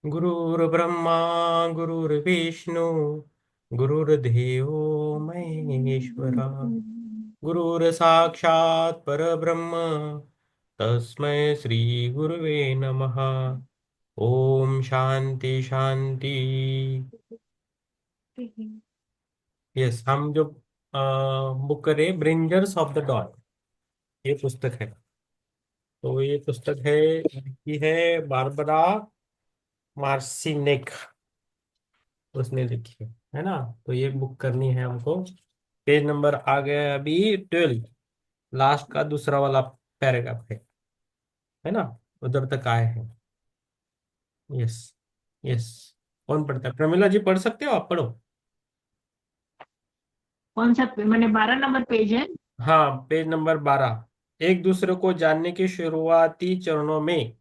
गुरुर्ब्रह्मा गुरुर्विष्णु गुरुर्देवो महेश्वरा गुरुर्साक्षात् परब्रह्म तस्मै श्री गुरुवे नमः। ओम शांति शांति। यस, हम जो बुक करें ब्रिंजर्स ऑफ द डॉन, ये पुस्तक है। तो ये पुस्तक है, लिखी है बारबरा मार्सिनेक, उसने लिखी है ना। तो ये बुक करनी है हमको। पेज नंबर आ गया है अभी 12, लास्ट का दूसरा वाला पैराग्राफ है ना। उधर तक आए हैं। Yes yes. कौन पढ़ता है? प्रमिला जी पढ़ सकते हो? आप पढ़ो। कौन सा मैंने 12 नंबर पेज है। हाँ, पेज नंबर 12। एक दूसरे को जानने के शुरुआती चरणों में।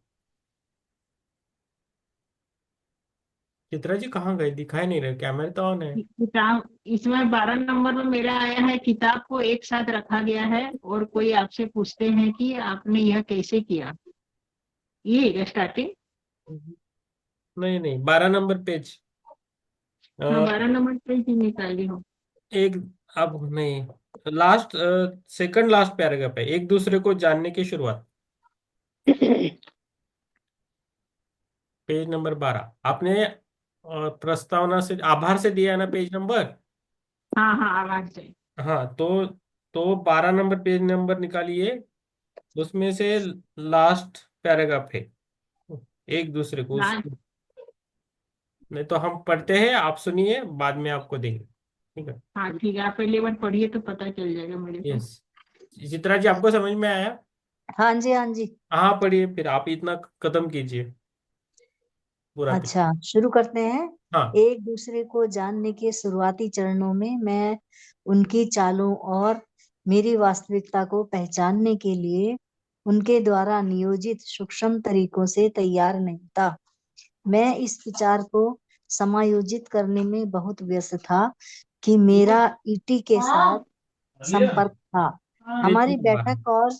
चित्रा जी कहाँ गए? दिखाई नहीं रहे, कैमरे तो ऑन है। किताब इसमें 12 नंबर में मेरा आया है, किताब को एक साथ रखा गया है और कोई आपसे पूछते हैं कि आपने यह कैसे किया। ये स्टार्टिंग। नहीं नहीं, 12 नंबर पेज। हाँ, अ, 12 नंबर पेज ही निकाली हूँ। एक, अब नहीं, लास्ट, सेकंड लास्ट पैराग्राफ है, एक दूसरे को जानने की शुरुआत। पेज नंबर 12 आपने प्रस्तावना से, आभार से दिया है ना पेज नंबर। हाँ हाँ, आवाज से। हाँ, तो 12 नंबर पेज नंबर निकालिए, उसमें से लास्ट पैराग्राफ है। एक दूसरे को लास्ट। नहीं तो हम पढ़ते हैं, आप सुनिए, बाद में आपको देंगे, ठीक है। हाँ ठीक है, आप पहले बार पढ़िए तो पता चल जाएगा मेरे को। यस। चित्रा जी आपको समझ में आया? हाँ जी, हाँ जी। हाँ पढ़िए, फिर आप इतना खत्म कीजिए पूरा पेज। अच्छा, शुरू करते हैं। हाँ। एक दूसरे को जानने के शुरुआती चरणों में मैं उनकी चालों और मेरी वास्तविकता को पहचानने के लिए उनके द्वारा नियोजित सूक्ष्म तरीकों से तैयार नहीं था। मैं इस विचार को समायोजित करने में बहुत व्यस्त था कि मेरा ईटी के साथ संपर्क था। पेज हमारी नंबर 12। बैठक और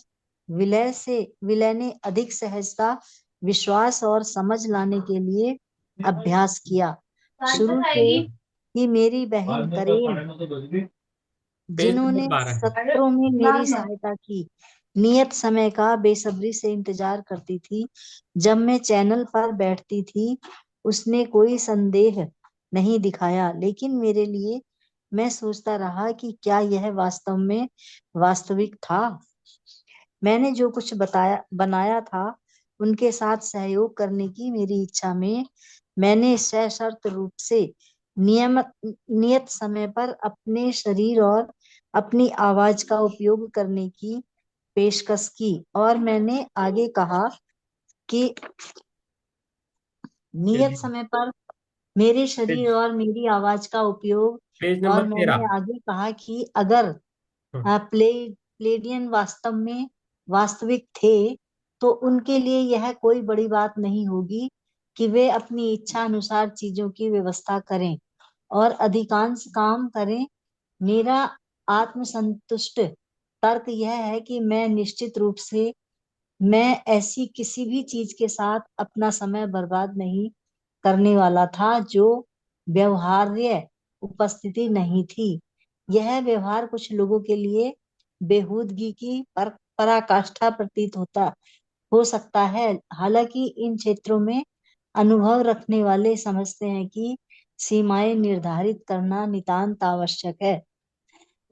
विलय ने अधिक सहजता, विश्वास और समझ लाने के लिए अभ्यास किया। शुरू से ही मेरी बहन करीम, पेज नंबर जिन्होंने 12 है। सत्रों में मेरी सहायता की, नियत समय का बेसब्री से इंतजार करती थी। जब मैं चैनल पर बैठती थी, उसने कोई संदेह नहीं दिखाया, लेकिन मेरे लिए मैं सोचता रहा कि क्या यह वास्तव में वास्तविक था। मैंने जो कुछ बताया बनाया था, उनके साथ सहयोग करने की मेरी इच्छा में मैंने सशर्त रूप से नियमित नियत समय पर अपने शरीर और अपनी आवाज का उपयोग करने की पेशकश की। और मैंने आगे कहा कि नियत चलिए, समय पर मेरे शरीर पेज और मेरी आवाज का उपयोग। पेज और नंबर मैंने 13। आगे कहा कि अगर प्लेडियन वास्तव में वास्तविक थे, तो उनके लिए यह कोई बड़ी बात नहीं होगी कि वे अपनी इच्छा अनुसार चीजों की व्यवस्था करें और अधिकांश काम करें। मेरा आत्मसंतुष्ट तर्क यह है कि मैं ऐसी किसी भी चीज के साथ अपना समय बर्बाद नहीं करने वाला था जो व्यवहार्य उपस्थिति नहीं थी। यह व्यवहार कुछ लोगों के लिए बेहूदगी की पराकाष्ठा प्रतीत हो सकता है। हालांकि इन क्षेत्रों में अनुभव रखने वाले समझते हैं कि सीमाएं निर्धारित करना नितांत आवश्यक है।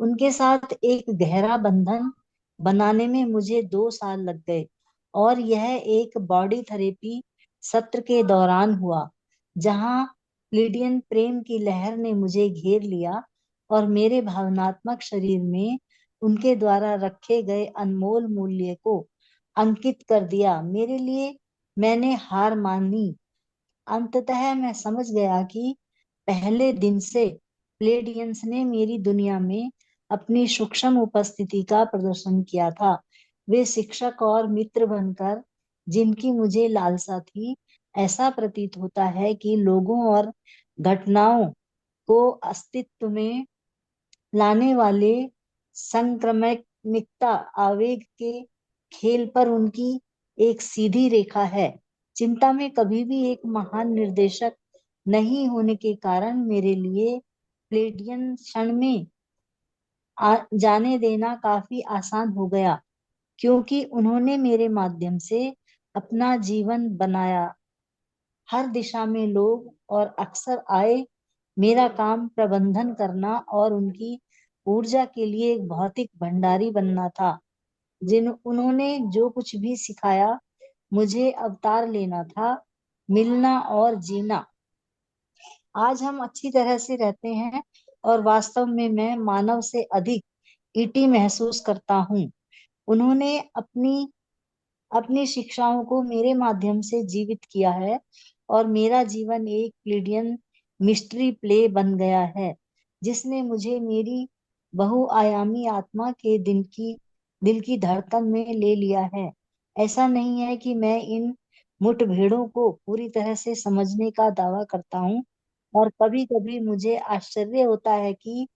उनके साथ एक गहरा बंधन बनाने में मुझे 2 साल लग गए, और यह एक बॉडी थेरेपी सत्र के दौरान हुआ, जहां प्लीडियन प्रेम की लहर ने मुझे घेर लिया और मेरे भावनात्मक शरीर में उनके द्वारा रखे गए अनमोल मूल्य को अंकित कर दिया। मेरे लिए मैंने हार मानी। अंततः मैं समझ गया कि पहले दिन से प्लेडियंस ने मेरी दुनिया में अपनी सूक्ष्म उपस्थिति का प्रदर्शन किया था। वे शिक्षक और मित्र बनकर जिनकी मुझे लालसा थी। ऐसा प्रतीत होता है कि लोगों और घटनाओं को अस्तित्व में लाने वाले संक्रमणिकता आवेग के खेल पर उनकी एक सीधी रेखा है। चिंता में कभी भी एक महान निर्देशक नहीं होने के कारण मेरे लिए प्लेटियन क्षण में जाने देना काफी आसान हो गया, क्योंकि उन्होंने मेरे माध्यम से अपना जीवन बनाया। हर दिशा में लोग और अक्सर आए। मेरा काम प्रबंधन करना और उनकी ऊर्जा के लिए एक भौतिक भंडारी बनना था। जिन उन्होंने जो कुछ भी सिखाया, मुझे अवतार लेना था, मिलना और जीना। आज हम अच्छी तरह से रहते हैं और वास्तव में मैं मानव से अधिक ईटी महसूस करता हूँ। उन्होंने अपनी अपनी शिक्षाओं को मेरे माध्यम से जीवित किया है और मेरा जीवन एक प्लीडियन मिस्ट्री प्ले बन गया है, जिसने मुझे मेरी बहुआयामी आत्मा के दिल की धड़कन में ले लिया है। ऐसा नहीं है कि मैं इन मुठभेड़ों को पूरी तरह से समझने का दावा करता हूँ, और कभी कभी मुझे आश्चर्य होता है कि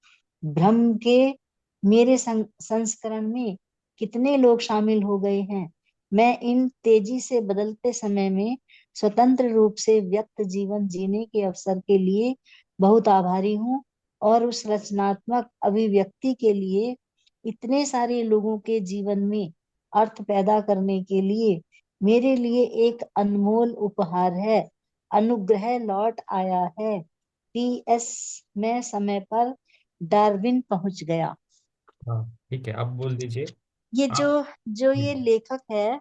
भ्रम के मेरे संस्करण में कितने लोग शामिल हो गए हैं। मैं इन तेजी से बदलते समय में स्वतंत्र रूप से व्यक्त जीवन जीने के अवसर के लिए बहुत आभारी हूँ, और उस रचनात्मक अभिव्यक्ति के लिए इतने सारे लोगों के जीवन में अर्थ पैदा करने के लिए मेरे लिए एक अनमोल उपहार है। अनुग्रह लौट आया है। पीएस, मैं समय पर डार्विन पहुंच गया। हाँ ठीक है, आप बोल दीजिए। ये जो आप जो ये लेखक है,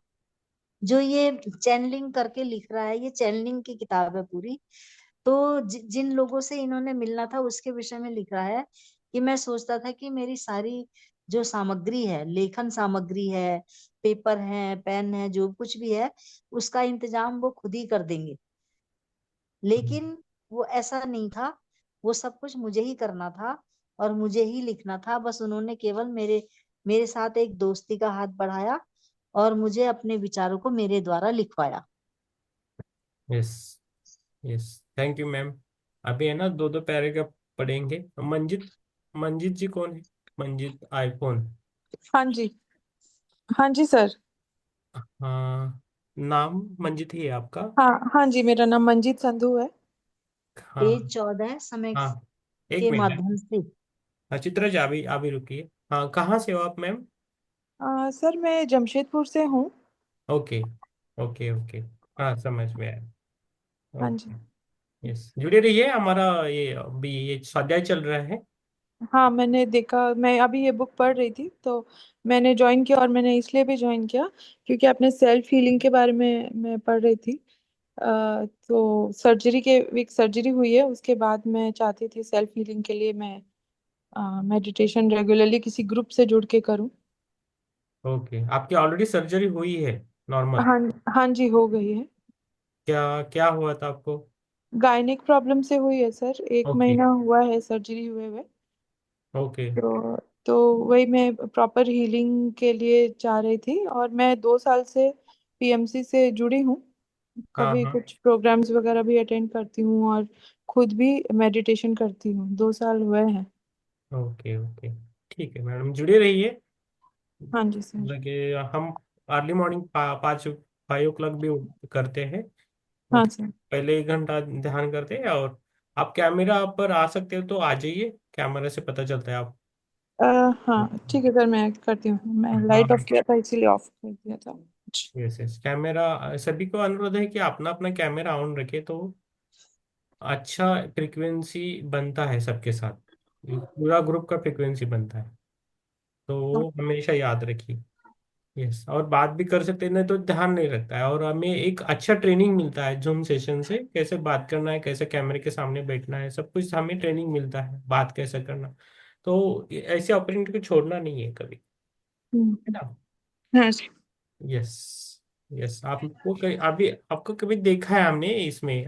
जो ये चैनलिंग करके लिख रहा है, ये चैनलिंग की किताब है पूरी। तो जिन लोगों से इन्होंने मिलना था उसके विषय में लिख रहा है कि मैं सोचता था कि मेरी सारी जो सामग्री है, लेखन सामग्री है, पेपर है, पेन है, जो कुछ भी है, उसका इंतजाम वो खुद ही कर देंगे। लेकिन वो ऐसा नहीं था। वो सब कुछ मुझे ही करना था और मुझे ही लिखना था। बस उन्होंने केवल मेरे मेरे साथ एक दोस्ती का हाथ बढ़ाया और मुझे अपने विचारों को मेरे द्वारा लिखवाया। Yes, yes, thank you ma'am. अभी है ना दो दो पैराग्राफ पढ़ेंगे। मंजित, मंजित जी कौन है? मंजित आईफोन। हाँ जी। हाँ जी सर। हाँ, नाम मंजित ही है आपका? हाँ हाँ जी, मेरा नाम मंजीत संधू है। हाँ। पेज 14 समय हाँ, एक के मिनट। माध्यम से। हाँ, चित्रा जी अभी अभी रुकिए। हाँ, कहाँ से हो आप मैम? सर मैं जमशेदपुर से हूँ। Okay, okay, okay. हाँ, समझ में आया। हाँ जी। ओके। यस, जुड़े रहिए। हमारा ये अभी ये स्वाध्याय चल रहा है। हाँ, मैंने देखा, मैं अभी ये बुक पढ़ रही थी तो मैंने ज्वाइन किया, और मैंने इसलिए भी ज्वाइन किया क्योंकि अपने सेल्फ हीलिंग के बारे में मैं पढ़ रही थी। तो एक सर्जरी हुई है, उसके बाद मैं चाहती थी सेल्फ हीलिंग के लिए मैं मेडिटेशन रेगुलरली किसी ग्रुप से जुड़ के करूँ। ओके, आपकी ऑलरेडी सर्जरी हुई है? नॉर्मल? हाँ। हाँ जी, हो गई है। क्या क्या हुआ था आपको? गायनिक प्रॉब्लम से हुई है सर, एक ओके, महीना हुआ है सर्जरी हुए हुए। ओके। तो वही मैं प्रॉपर हीलिंग के लिए चाह रही थी, और मैं 2 साल से पीएमसी से जुड़ी हूँ। हाँ, कभी हाँ। कुछ प्रोग्राम्स वगैरह भी अटेंड करती हूँ, और खुद भी मेडिटेशन करती हूँ। 2 साल हुए हैं। Okay, okay. ठीक है मैडम, जुड़े रहिए। हाँ जी सर। लगे हम अर्ली मॉर्निंग 5 5 ओ क्लॉक भी करते हैं। वो हाँ सर। पहले 1 घंटा ध्यान करते हैं। और आप कैमरा पर आ सकते हो तो आ जाइए, कैमरा से पता चलता है आप। अ, हाँ ठीक है सर, मैं करती हूँ। मैं लाइट ऑफ हाँ। किया था इसीलिए ऑफ कर दिया था। यस, यस, कैमरा सभी को अनुरोध है कि अपना अपना कैमरा ऑन रखे तो अच्छा फ्रीक्वेंसी बनता है सबके साथ। पूरा ग्रुप का फ्रीक्वेंसी बनता है। हाँ। तो हमेशा याद रखिए। यस, और बात भी कर सकते हैं, नहीं तो ध्यान नहीं रखता है। और हमें एक अच्छा ट्रेनिंग मिलता है जूम सेशन से, कैसे बात करना है, कैसे कैमरे के सामने बैठना है, सब कुछ हमें ट्रेनिंग मिलता है, बात कैसे करना। तो ऐसे अपॉर्चुनिटी को छोड़ना नहीं है कभी, है हम्म। ना? हाँ सर। Yes, yes. आपको कभी अभी आपको कभी देखा है हमने इसमें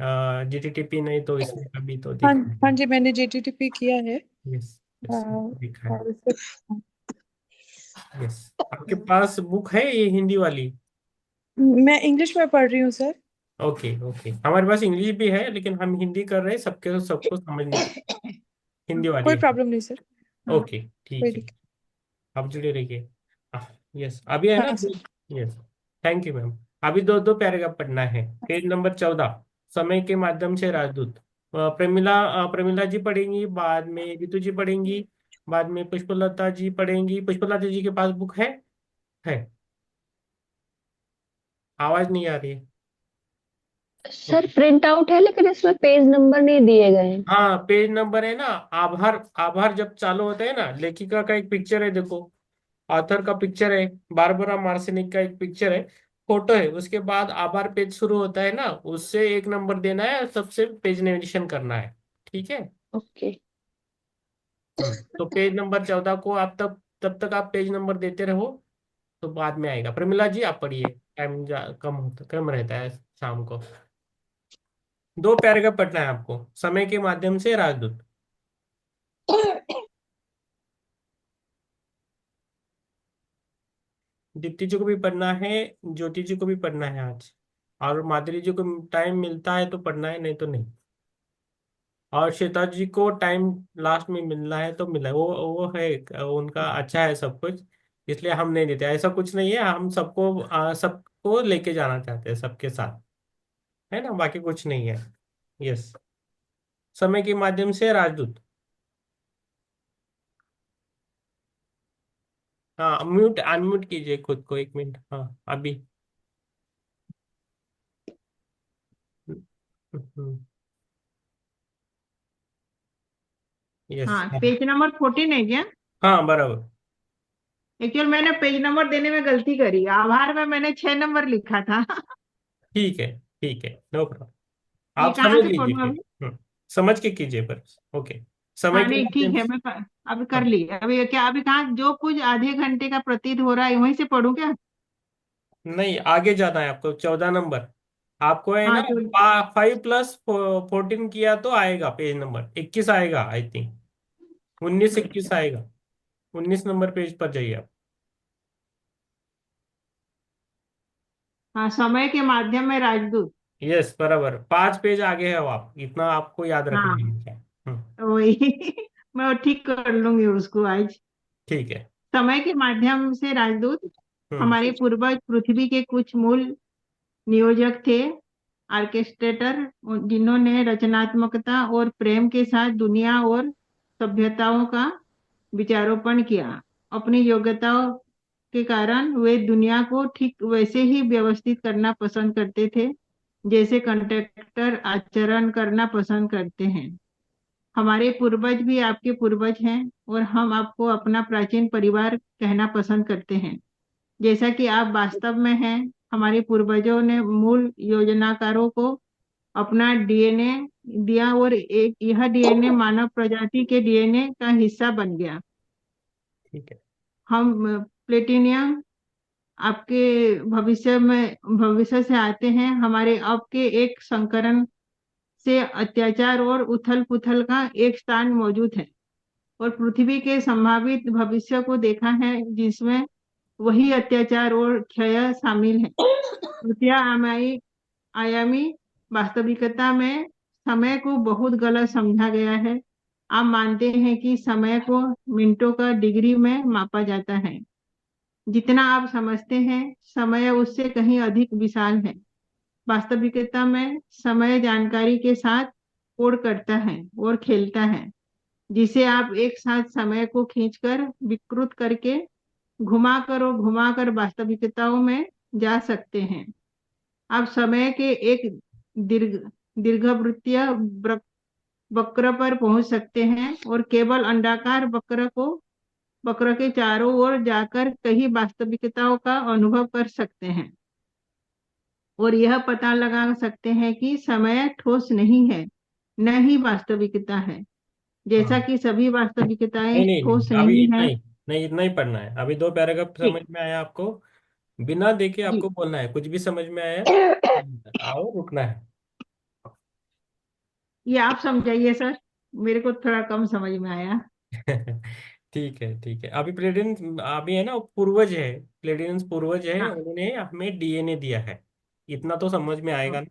जीटीटीपी, नहीं तो इसमें कभी तो हाँ। देखा हाँ है। जी, मैंने जेटीटीपी किया है। यस, अ, यस, देखा है। और उससे यस, आपके पास बुक है ये हिंदी वाली? मैं इंग्लिश में पढ़ रही हूँ सर। Okay, okay. हमारे पास इंग्लिश भी है लेकिन हम हिंदी कर रहे हैं, सबके सबको समझने के लिए हिंदी वाली कोई है। प्रॉब्लम नहीं सर। हाँ, ओके, कोई ठीक है। दिक्कत। आप जुड़े रहिए। यस, अभी है ना? हाँ sir. Yes, thank you ma'am. अभी दो दो पैराग्राफ पढ़ना है। पेज नंबर 14, समय के माध्यम से राजदूत। प्रमिला जी पढ़ेंगी, बाद में रितु जी पढ़ेंगी, बाद में पुष्पलता जी पढ़ेंगी। पुष्पलता जी के पास बुक है? आवाज नहीं आ रही है। सर प्रिंट आउट है लेकिन इसमें पेज नंबर नहीं दिए गए हैं। हाँ, पेज नंबर है ना। आभार, आभार जब चालू होता है ना, लेखिका का एक पिक्चर है देखो, ऑथर का पिक्चर है, बारबरा मार्सिनिक का एक पिक्चर है, फोटो है, उसके बाद आभार पेज शुरू होता है ना, उससे एक नंबर देना है, सबसे पेज नेविगेशन करना है। ठीक है। ओके। तो पेज नंबर 14 को आप तब तब तक आप पेज नंबर देते रहो, तो बाद में आएगा। प्रमिला जी आप पढ़िए, टाइम कम रहता है शाम को। दो पैराग्राफ पढ़ना है आपको, समय के माध्यम से राजदूत। दीप्ति जी को भी पढ़ना है, ज्योति जी को भी पढ़ना है आज, और माधुरी जी को टाइम मिलता है तो पढ़ना है, नहीं तो नहीं। और श्वेता जी को टाइम लास्ट में मिलना है तो मिला है। वो है, उनका अच्छा है सब कुछ, इसलिए हम नहीं देते। ऐसा कुछ नहीं है, हम सबको लेके जाना चाहते हैं सबके साथ, है ना, बाकी कुछ नहीं है। यस, समय के माध्यम से राजदूत। हाँ, म्यूट अनम्यूट कीजिए खुद को, 1 मिनट, हाँ अभी। यस। हाँ, पेज नंबर 14 है क्या? हाँ बराबर। एक्चुअल मैंने पेज नंबर देने में गलती करी, आभार में मैंने 6 नंबर लिखा था। ठीक है, ठीक है, नो प्रॉब्लम। ये आप कहाँ समझ से लीजिए पढ़ूँ फिर। अभी? समझ के कीजिए पर। ओके। समय हाँ के नहीं माध्यम ठीक है, से। अभी कर हाँ। ली। अभी क्या, अभी कहाँ जो कुछ आधे घंटे का प्रतीत हो रहा है वहीं से पढ़ूँ क्या? नहीं, आगे जाना है आपको, 14 नंबर आपको है ना। हाँ तो 5 + 14 किया तो आएगा पेज नंबर 21 आएगा, आई थिंक 19 21 आएगा। 19 नंबर पेज पर जाइए आप। हाँ, समय के माध्यम में राजदूत। यस बराबर, 5 पेज आगे है, आप इतना आपको याद रखना हाँ है। तो वही मैं वो ठीक कर लूंगी उसको आज। ठीक है। समय के माध्यम से राजदूत। हम्म। हमारे पूर्वज पृथ्वी के कुछ मूल नियोजक थे, आर्केस्ट्रेटर, जिन्होंने रचनात्मकता और प्रेम के साथ दुनिया और सभ्यताओं का विचारोपण किया। अपनी योग्यताओं के कारण वे दुनिया को ठीक वैसे ही व्यवस्थित करना पसंद करते थे जैसे कंडक्टर आचरण करना पसंद करते हैं। हमारे पूर्वज भी आपके पूर्वज हैं, और हम आपको अपना प्राचीन परिवार कहना पसंद करते हैं, जैसा कि आप वास्तव में हैं। हमारे पूर्वजों ने मूल योजनाकारों को अपना डीएनए दिया, और एक यह डीएनए मानव प्रजाति के डीएनए का हिस्सा बन गया। ठीक है। हम प्लेटिनियम आपके भविष्य से आते हैं। हमारे अब के एक संकरण से अत्याचार और उथल पुथल का एक स्थान मौजूद है, और पृथ्वी के संभावित भविष्य को देखा है जिसमें वही अत्याचार और क्षय शामिल है। तृतीय आयामी वास्तविकता में समय को बहुत गलत समझा गया है। आप मानते हैं कि समय को मिनटों का डिग्री में मापा जाता है। जितना आप समझते हैं समय उससे कहीं अधिक विशाल है। वास्तविकता में समय जानकारी के साथ कोड करता है और खेलता है, जिसे आप एक साथ समय को खींचकर विकृत करके घुमाकर और घुमाकर वास्तविकताओं में जा सकते हैं। आप समय के एक दीर्घ दीर्घवृत्तीय वक्र पर पहुंच सकते हैं, और केवल अंडाकार वक्र के चारों ओर जाकर कई वास्तविकताओं का अनुभव कर सकते हैं, और यह पता लगा सकते हैं कि समय ठोस नहीं है, न ही वास्तविकता है, जैसा हाँ। कि सभी वास्तविकताएं नहीं नहीं नहीं, ठोस अभी नहीं इतना है। ही, नहीं इतना ही पढ़ना है। अभी दो पैराग्राफ समझ ठीक। में आया आपको, बिना देखे जी, आपको बोलना है, कुछ भी समझ में आया आओ रुकना है। ये आप समझाइए सर, मेरे को थोड़ा कम समझ में आया। ठीक है, ठीक है। अभी प्लेटिनस अभी है ना, वो पूर्वज है, प्लेटिनस पूर्वज है, हाँ उन्होंने हमें डीएनए दिया है, इतना तो समझ में आएगा ना।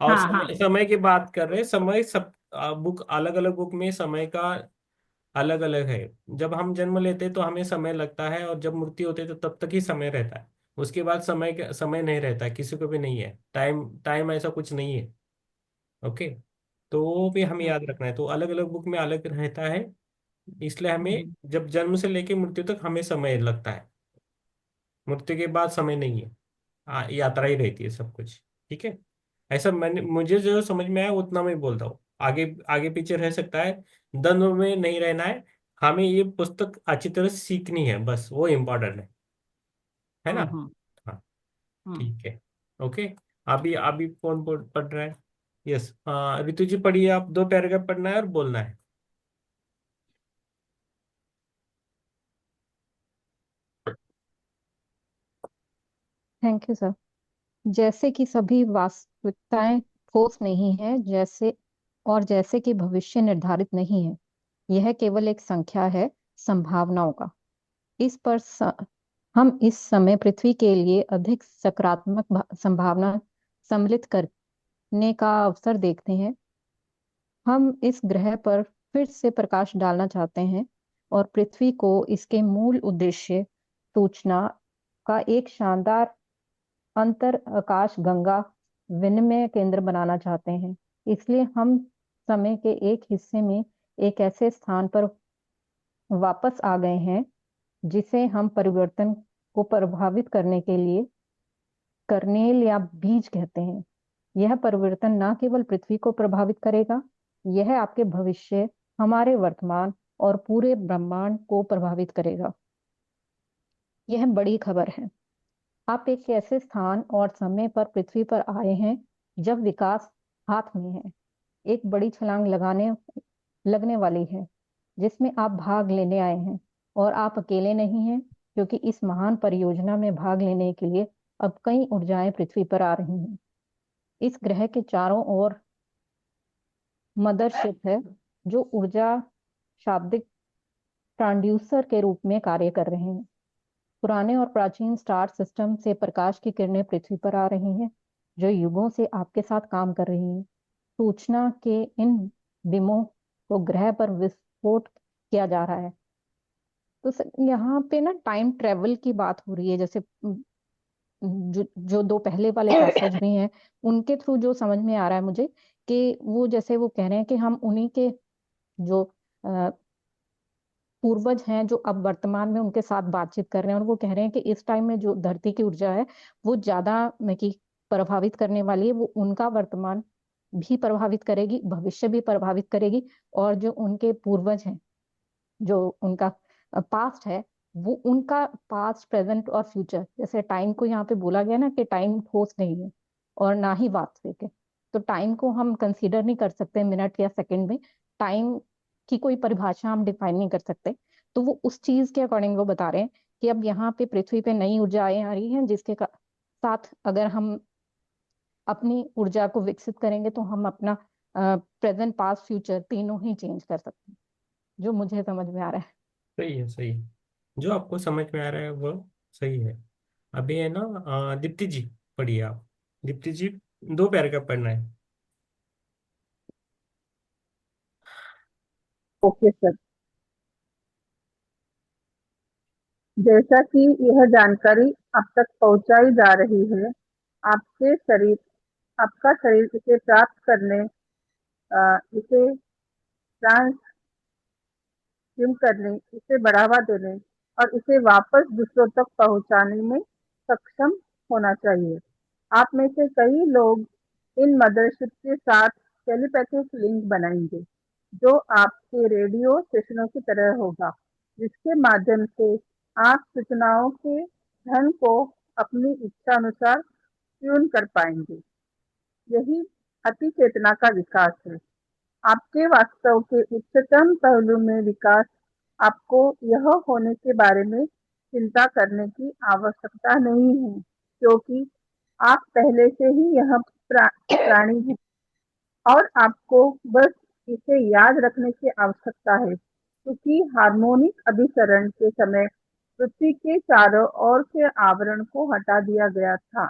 और हाँ हाँ। समय की बात कर रहे हैं, समय सब बुक अलग अलग बुक में समय का अलग अलग है। जब हम जन्म लेते हैं तो हमें समय लगता है, और जब मृत्यु होती है तो तब तक ही समय रहता है। उसके बाद समय नहीं रहता, किसी को भी नहीं है, टाइम टाइम ऐसा कुछ नहीं है। ओके। तो वो भी हमें याद रखना है, तो अलग अलग बुक में अलग रहता है। इसलिए हमें हम्म, जब जन्म से लेके मृत्यु तक हमें समय लगता है, मृत्यु के बाद समय नहीं है। यात्रा ही रहती है सब कुछ। ठीक है। ऐसा मुझे जो समझ में आया उतना मैं बोलता हूँ, आगे आगे पीछे रह सकता है, द्वंद्व में नहीं रहना है। हमें ये पुस्तक अच्छी तरह से सीखनी है, बस वो इम्पोर्टेंट है ना। हम्म, हम्म, हाँ। हम्म। ठीक है। ओके। अभी अभी कौन पढ़ रहा है? यस, ऋतु जी पढ़िए, आप 2 पैराग्राफ पढ़ना है और बोलना है। Thank you sir. जैसे कि सभी वास्तविकताएं ठोस नहीं है, जैसे कि भविष्य निर्धारित नहीं है, यह केवल एक संख्या है संभावनाओं का। इस पर हम इस समय पृथ्वी के लिए अधिक सकारात्मक संभावना सम्मिलित करने का अवसर देखते हैं। हम इस ग्रह पर फिर से प्रकाश डालना चाहते हैं और पृथ्वी को इसके मूल उद्देश्य सूचना का एक शानदार अंतर आकाश गंगा विनिमय केंद्र बनाना चाहते हैं। इसलिए हम समय के एक हिस्से में एक ऐसे स्थान पर वापस आ गए हैं जिसे हम परिवर्तन को प्रभावित करने के लिए कर्नेल या बीज कहते हैं। यह परिवर्तन न केवल पृथ्वी को प्रभावित करेगा, यह आपके भविष्य, हमारे वर्तमान और पूरे ब्रह्मांड को प्रभावित करेगा। यह बड़ी खबर है। आप एक ऐसे स्थान और समय पर पृथ्वी पर आए हैं जब विकास हाथ में है, एक बड़ी छलांग लगाने लगने वाली है जिसमें आप भाग लेने आए हैं। और आप अकेले नहीं हैं, क्योंकि इस महान परियोजना में भाग लेने के लिए अब कई ऊर्जाएं पृथ्वी पर आ रही हैं। इस ग्रह के चारों ओर मदरशिप है जो ऊर्जा शाब्दिक ट्रांड्यूसर के रूप में कार्य कर रहे हैं। पुराने और प्राचीन स्टार सिस्टम से प्रकाश की किरणें पृथ्वी पर आ रही हैं जो युगों से आपके साथ काम कर रही हैं। सूचना के इन बिमों को ग्रह पर विस्फोट किया जा रहा है। तो यहाँ पे ना टाइम ट्रेवल की बात हो रही है, जैसे जो दो पहले वाले पैसेज में है उनके थ्रू जो समझ में आ रहा है मुझे, कि वो जैसे वो कह रहे हैं कि हम उन्हीं के जो पूर्वज हैं जो अब वर्तमान में उनके साथ बातचीत कर रहे हैं, और वो कह रहे हैं कि इस टाइम में जो धरती की ऊर्जा है वो ज्यादा में की प्रभावित करने वाली है। वो उनका वर्तमान भी प्रभावित करेगी, भविष्य भी प्रभावित करेगी, और जो उनके पूर्वज हैं, जो उनका पास्ट है, वो उनका पास्ट प्रेजेंट और फ्यूचर, जैसे टाइम को यहाँ पे बोला गया ना कि टाइम ठोस नहीं है और ना ही वास्तविक है। तो टाइम को हम कंसीडर नहीं कर सकते मिनट या सेकंड में। टाइम की कोई परिभाषा हम डिफाइन नहीं कर सकते। तो वो उस चीज के अकॉर्डिंग वो बता रहे हैं कि अब यहाँ पे पृथ्वी पे नई ऊर्जाएं आ रही हैं जिसके साथ अगर हम अपनी ऊर्जा को विकसित करेंगे तो हम अपना प्रेजेंट पास्ट फ्यूचर तीनों ही चेंज कर सकते हैं, जो मुझे समझ में आ रहा है। सही है, सही है। जो आपको समझ में आ रहा है वो सही है। अभी है ना, दीप्ति जी पढ़िए आप। दीप्ति जी, 2 पैराग्राफ पढ़ना है। Okay sir. जैसा कि यह जानकारी अब तक पहुंचाई जा रही है, आपके शरीर आपका शरीर इसे प्राप्त करने, इसे ट्रांसफ्यूम करने, इसे बढ़ावा देने और इसे वापस दूसरों तक पहुंचाने में सक्षम होना चाहिए। आप में से कई लोग इन मदरशिप के साथ टेलीपैथिक लिंक बनाएंगे, जो आपके रेडियो स्टेशनों की तरह होगा, जिसके माध्यम से आप सूचनाओं के धन को अपनी इच्छा अनुसार ट्यून कर पाएंगे। यही अति चेतना का विकास है। आपके वास्तव के उच्चतम पहलू में विकास। आपको यह होने के बारे में चिंता करने की आवश्यकता नहीं है, क्योंकि आप पहले से ही यह प्राणी हैं और आपको बस इसे याद रखने की आवश्यकता है, क्योंकि हार्मोनिक अभिसरण के समय पृथ्वी के चारों ओर के आवरण को हटा दिया गया था।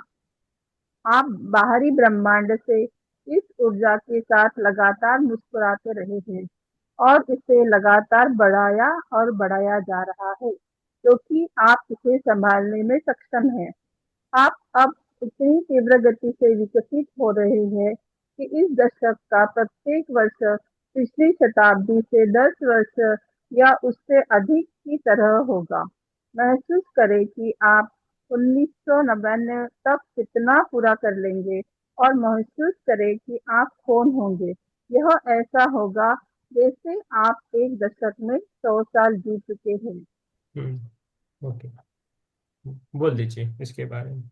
आप बाहरी ब्रह्मांड से इस ऊर्जा के साथ लगातार मुस्कुराते रहे हैं और इसे लगातार बढ़ाया और बढ़ाया जा रहा है, क्योंकि आप इसे संभालने में सक्षम हैं। आप अब इतनी तीव्र गति से विकसित हो रहे हैं कि इस दशक का प्रत्येक वर्ष पिछली शताब्दी से 10 वर्ष या उससे अधिक की तरह होगा। महसूस करें कि आप 1999 तक कितना पूरा कर लेंगे और महसूस करें कि आप कौन होंगे। यह ऐसा होगा जैसे आप एक दशक में 100 साल जी चुके हैं। ओके, बोल दीजिए इसके बारे में।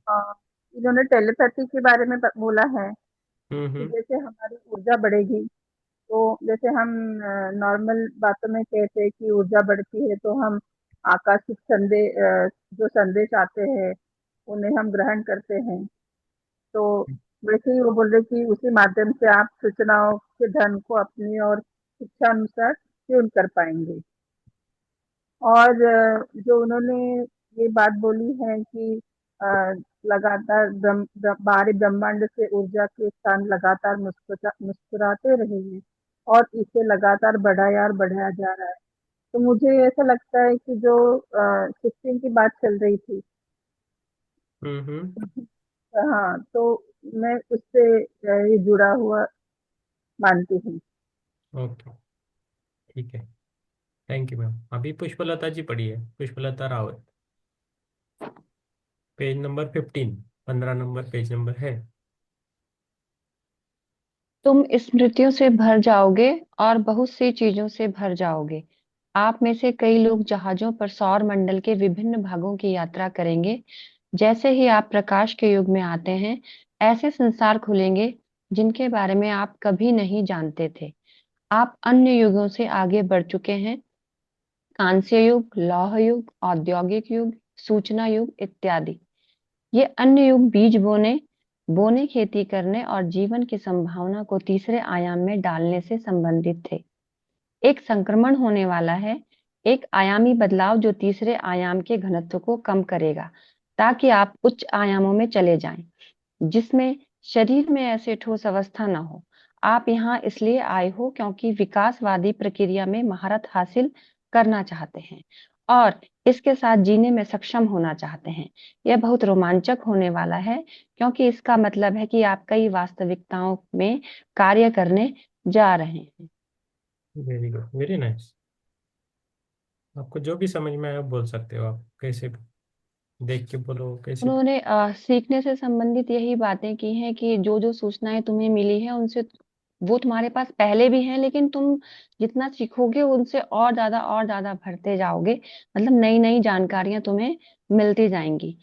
इन्होंने टेलीपैथी के बारे में बोला है कि हम्म। जैसे हमारी ऊर्जा बढ़ेगी, तो जैसे हम नॉर्मल बातों में कहते हैं कि ऊर्जा बढ़ती है, तो हम आकाशिक जो संदेश आते हैं उन्हें हम ग्रहण करते हैं। तो वैसे ही वो बोल रहे कि उसी माध्यम से आप सूचनाओं के धन को अपनी और इच्छा अनुसार ट्यून कर पाएंगे। और जो उन्होंने ये बात बोली है कि अ, लगातार बाहरी ब्रह्मांड से ऊर्जा के स्थान लगातार मुस्कुराते रहेंगे और इसे लगातार बढ़ाया और बढ़ाया जा रहा है। तो मुझे ऐसा लगता है कि जो शिफ्टिंग की बात चल रही थी, हम्म। हाँ, तो मैं उससे ये जुड़ा हुआ मानती हूँ। ओके, ठीक है। Thank you ma'am. अभी पुष्पलता जी पढ़ी है, Pushpalata Rawat, page number 15, 15 number page number है। तुम स्मृतियों से भर जाओगे और बहुत सी चीजों से भर जाओगे। आप में से कई लोग जहाजों पर सौर मंडल के विभिन्न भागों की यात्रा करेंगे। जैसे ही आप प्रकाश के युग में आते हैं, ऐसे संसार खुलेंगे जिनके बारे में आप कभी नहीं जानते थे। आप अन्य युगों से आगे बढ़ चुके हैं। कांस्य युग, लौह युग, औद्योगिक युग, सूचना युग इत्यादि। ये अन्य युग बीज बोने बोने खेती करने और जीवन की संभावना को तीसरे आयाम में डालने से संबंधित थे। एक संक्रमण होने वाला है, एक आयामी बदलाव जो तीसरे आयाम के घनत्व को कम करेगा ताकि आप उच्च आयामों में चले जाएं, जिसमें शरीर में ऐसे ठोस अवस्था न हो। आप यहाँ इसलिए आए हो क्योंकि विकासवादी प्रक्रिया में महारत हासिल करना चाहते हैं और इसके साथ जीने में सक्षम होना चाहते हैं। यह बहुत रोमांचक होने वाला है क्योंकि इसका मतलब है कि आप कई वास्तविकताओं में कार्य करने जा रहे हैं। Very good, very nice. आपको जो भी समझ में आए आप बोल सकते हो, आप कैसे भी देख के बोलो, कैसे भी। उन्होंने सीखने से संबंधित यही बातें की हैं कि जो जो सूचनाएं तुम्हें मिली है उनसे वो तुम्हारे पास पहले भी हैं, लेकिन तुम जितना सीखोगे उनसे और ज्यादा भरते जाओगे। मतलब नई नई जानकारियां तुम्हें मिलती जाएंगी।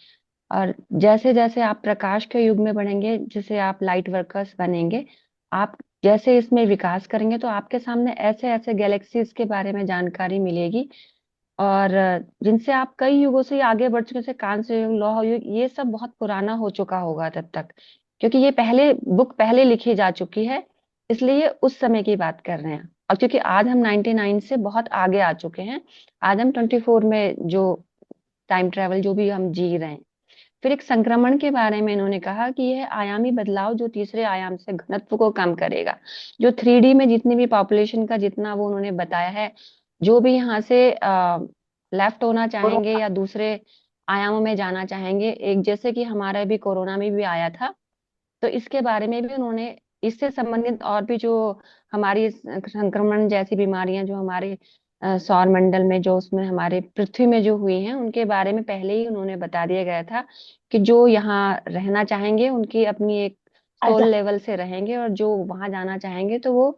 और जैसे जैसे आप प्रकाश के युग में बढ़ेंगे, जैसे आप लाइट वर्कर्स बनेंगे, आप जैसे इसमें विकास करेंगे तो आपके सामने ऐसे ऐसे गैलेक्सीज के बारे में जानकारी मिलेगी और जिनसे आप कई युगों से आगे बढ़ चुके, जैसे कांस्य युग, लौह युग, ये सब बहुत पुराना हो चुका होगा तब तक, क्योंकि ये पहले बुक पहले लिखी जा चुकी है, इसलिए ये उस समय की बात कर रहे हैं। और क्योंकि आज हम 99 से बहुत आगे आ चुके हैं, आज हम 24 में जो टाइम ट्रेवल जो भी हम जी रहे हैं। फिर एक संक्रमण के बारे में इन्होंने कहा कि यह आयामी बदलाव जो तीसरे आयाम से घनत्व को कम करेगा। जो 3D में जितनी भी पॉपुलेशन का जितना वो उन्होंने बताया है, जो भी यहाँ से लेफ्ट होना चाहेंगे या दूसरे आयामों में जाना चाहेंगे, एक जैसे कि हमारा भी कोरोना में भी आया था, तो इसके बारे में भी उन्होंने, इससे संबंधित और भी जो हमारी संक्रमण जैसी बीमारियां जो हमारे सौर मंडल में, जो उसमें हमारे पृथ्वी में जो हुई हैं, उनके बारे में पहले ही उन्होंने बता दिया गया था कि जो यहाँ रहना चाहेंगे उनकी अपनी एक सोल लेवल से रहेंगे और जो वहां जाना चाहेंगे तो वो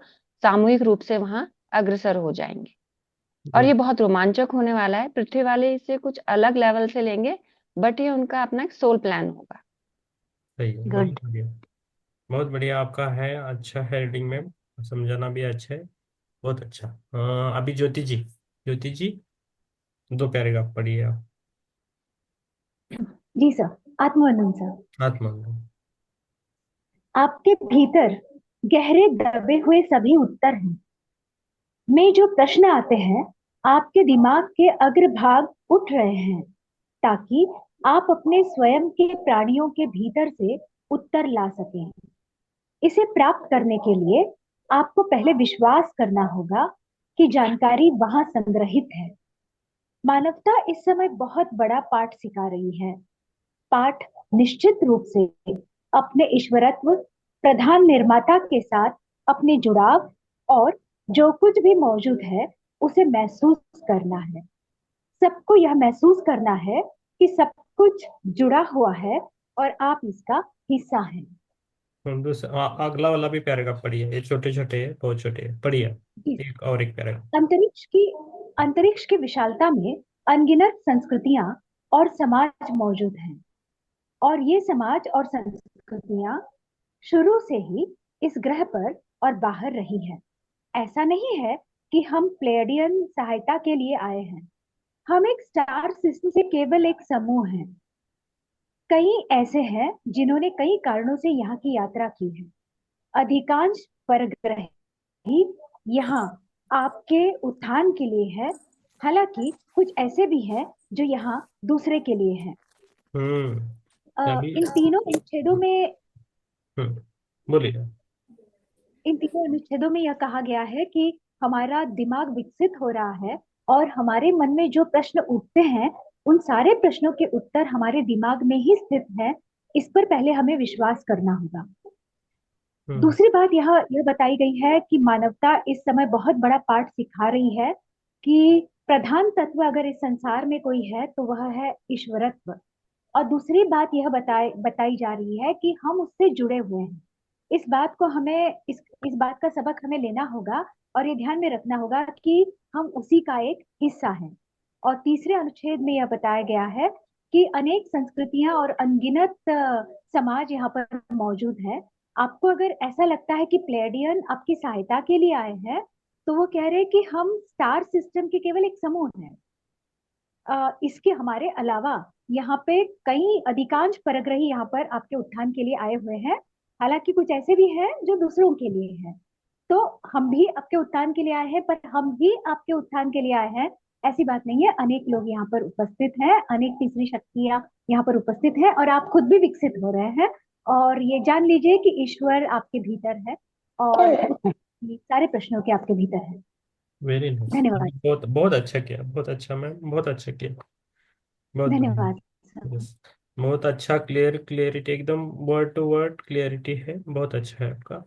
सामूहिक रूप से वहां अग्रसर हो जाएंगे। और ये गुड, बहुत रोमांचक होने वाला है। पृथ्वी वाले इसे कुछ अलग लेवल से लेंगे, बट ये उनका अपना एक सोल प्लान होगा। सही है, गुड। बहुत बढ़िया। बहुत बढ़िया आपका है, अच्छा है रीडिंग में, समझाना भी अच्छा है। बहुत अच्छा। अभी ज्योति जी, ज्योति जी 2 पैराग्राफ पढ़िए आप। जी सर। आत्मवर्णन सर। आत्मंगल। आपके भीतर गहरे दबे हुए सभी उत्तर हैं में जो प्रश्न आते हैं, आपके दिमाग के अग्रभाग उठ रहे हैं ताकि आप अपने स्वयं के प्राणियों के भीतर से उत्तर ला सकें। इसे प्राप्त करने के लिए आपको पहले विश्वास करना होगा कि जानकारी वहां संग्रहित है। मानवता इस समय बहुत बड़ा पाठ सिखा रही है। पाठ निश्चित रूप से अपने ईश्वरत्व प्रधान निर्माता के साथ अपने जुड़ाव और जो कुछ भी मौजूद है उसे महसूस करना है। सबको यह महसूस करना है कि सब कुछ जुड़ा हुआ है और आप इसका हिस्सा हैं। अगला वाला भी पैराग्राफ पढ़िए, ये छोटे छोटे है, बहुत छोटे है, पढ़िए एक और एक पैराग्राफ। अंतरिक्ष की अंतरिक्ष की विशालता में अनगिनत संस्कृतियां और समाज मौजूद हैं और ये समाज और संस्कृतियां शुरू से ही इस ग्रह पर और बाहर रही हैं। ऐसा नहीं है कि हम प्लेडियन सहायता के लिए आए हैं। हम एक स्टार सिस्टम से केवल एक समूह हैं। कई ऐसे हैं जिन्होंने कई कारणों से यहाँ की यात्रा की है। अधिकांश परग्रही यहाँ आपके उत्थान के लिए है, हालांकि कुछ ऐसे भी हैं जो यहाँ दूसरे के लिए हैं। अभी इन तीनों अनुच्छेदों में बोलिए। इन तीनों अनुच्छेदों में यह कहा गया है कि हमारा दिमाग विकसित हो रहा है और हमारे मन में जो प्रश्न उठते हैं उन सारे प्रश्नों के उत्तर हमारे दिमाग में ही स्थित है। इस पर पहले हमें विश्वास करना होगा। दूसरी बात यह बताई गई है कि मानवता इस समय बहुत बड़ा पाठ सिखा रही है कि प्रधान तत्व अगर इस संसार में कोई है तो वह है ईश्वरत्व। और दूसरी बात यह बताई जा रही है कि हम उससे जुड़े हुए हैं। इस बात को हमें इस बात का सबक हमें लेना होगा और ये ध्यान में रखना होगा कि हम उसी का एक हिस्सा हैं। और तीसरे अनुच्छेद में यह बताया गया है कि अनेक संस्कृतियां और अनगिनत समाज यहाँ पर मौजूद है। आपको अगर ऐसा लगता है कि प्लेडियन आपकी सहायता के लिए आए हैं तो वो कह रहे हैं कि हम स्टार सिस्टम के केवल एक समूह हैं। इसके हमारे अलावा यहाँ पे कई अधिकांश परग्रही यहाँ पर आपके उत्थान के लिए आए हुए हैं, हालांकि कुछ ऐसे भी हैं जो दूसरों के लिए हैं। तो हम भी आपके उत्थान के लिए आए हैं, पर हम भी आपके उत्थान के लिए आए हैं ऐसी बात नहीं है। अनेक लोग यहाँ पर उपस्थित हैं, अनेक तीसरी शक्तियां यहाँ पर उपस्थित हैं और आप खुद भी विकसित हो रहे हैं। और ये जान लीजिए कि ईश्वर आपके भीतर है और ये सारे प्रश्नों के आपके भीतर है। वेरी नाइस, धन्यवाद। बहुत बहुत अच्छा किया, बहुत अच्छा मैम, बहुत अच्छा किया, बहुत बढ़िया। धन्यवाद। यस, बहुत अच्छा, क्लियरिटी एकदम वर्ड टू वर्ड क्लियरिटी है, बहुत अच्छा है आपका।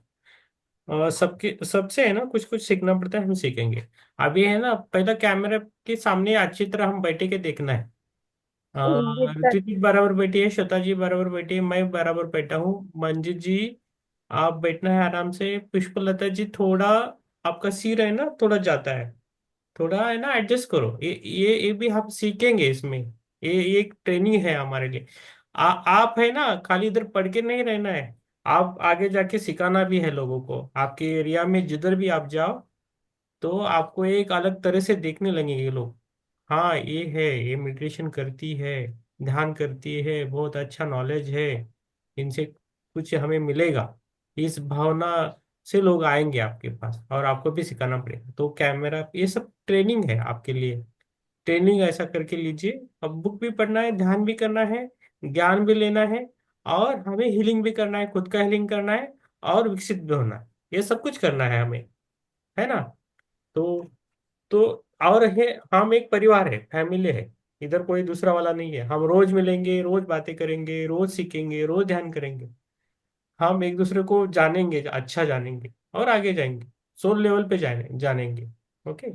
और सबके सबसे है ना कुछ कुछ सीखना पड़ता है, हम सीखेंगे। अभी है ना, पहला कैमरे के सामने अच्छी तरह हम बैठे के देखना है। ऋतिक बराबर बैठी है, श्वेता जी बराबर बैठी है, मैं बराबर बैठा हूँ, मंजित जी आप बैठना है आराम से, पुष्पलता जी थोड़ा आपका सिर है ना थोड़ा जाता है, थोड़ा है ना एडजस्ट करो। ये भी हम सीखेंगे इसमें, ये एक ट्रेनिंग है हमारे लिए। आप है ना खाली इधर पढ़ के नहीं रहना है, आप आगे जाके सिखाना भी है लोगों को। आपके एरिया में जिधर भी आप जाओ तो आपको एक अलग तरह से देखने लगेंगे लोग। हाँ ये है, ये मेडिटेशन करती है, ध्यान करती है, बहुत अच्छा नॉलेज है, इनसे कुछ हमें मिलेगा, इस भावना से लोग आएंगे आपके पास और आपको भी सिखाना पड़ेगा। तो कैमरा ये सब ट्रेनिंग है आपके लिए, ट्रेनिंग ऐसा करके लीजिए। अब बुक भी पढ़ना है, ध्यान भी करना है, ज्ञान भी लेना है, और हमें हीलिंग भी करना है, खुद का हीलिंग करना है, और विकसित भी होना है, ये सब कुछ करना है हमें, है ना। तो तो और है, हम एक परिवार है, फैमिली है, इधर कोई दूसरा वाला नहीं है। हम रोज मिलेंगे, रोज बातें करेंगे, रोज सीखेंगे, रोज ध्यान करेंगे, हम एक दूसरे को जानेंगे, अच्छा जानेंगे और आगे जाएंगे, सोल लेवल पे जानेंगे। ओके,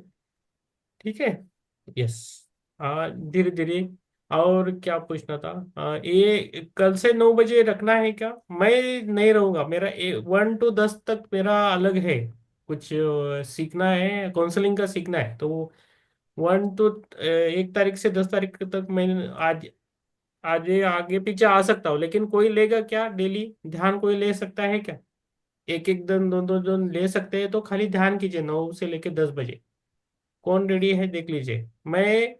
ठीक है। यस, धीरे धीरे। और क्या पूछना था, ये कल से 9 बजे रखना है क्या? मैं नहीं रहूंगा, मेरा 1 to 10 तक मेरा अलग है, कुछ सीखना है, काउंसलिंग का सीखना है। तो 1 तारीख से 10 तारीख तक मैं आज आज आगे पीछे आ सकता हूँ, लेकिन कोई लेगा क्या डेली ध्यान? कोई ले सकता है क्या? एक एक दिन, दो दो दिन ले सकते हैं, तो खाली ध्यान कीजिए 9 से लेके 10 बजे। कौन रेडी है देख लीजिए। मैं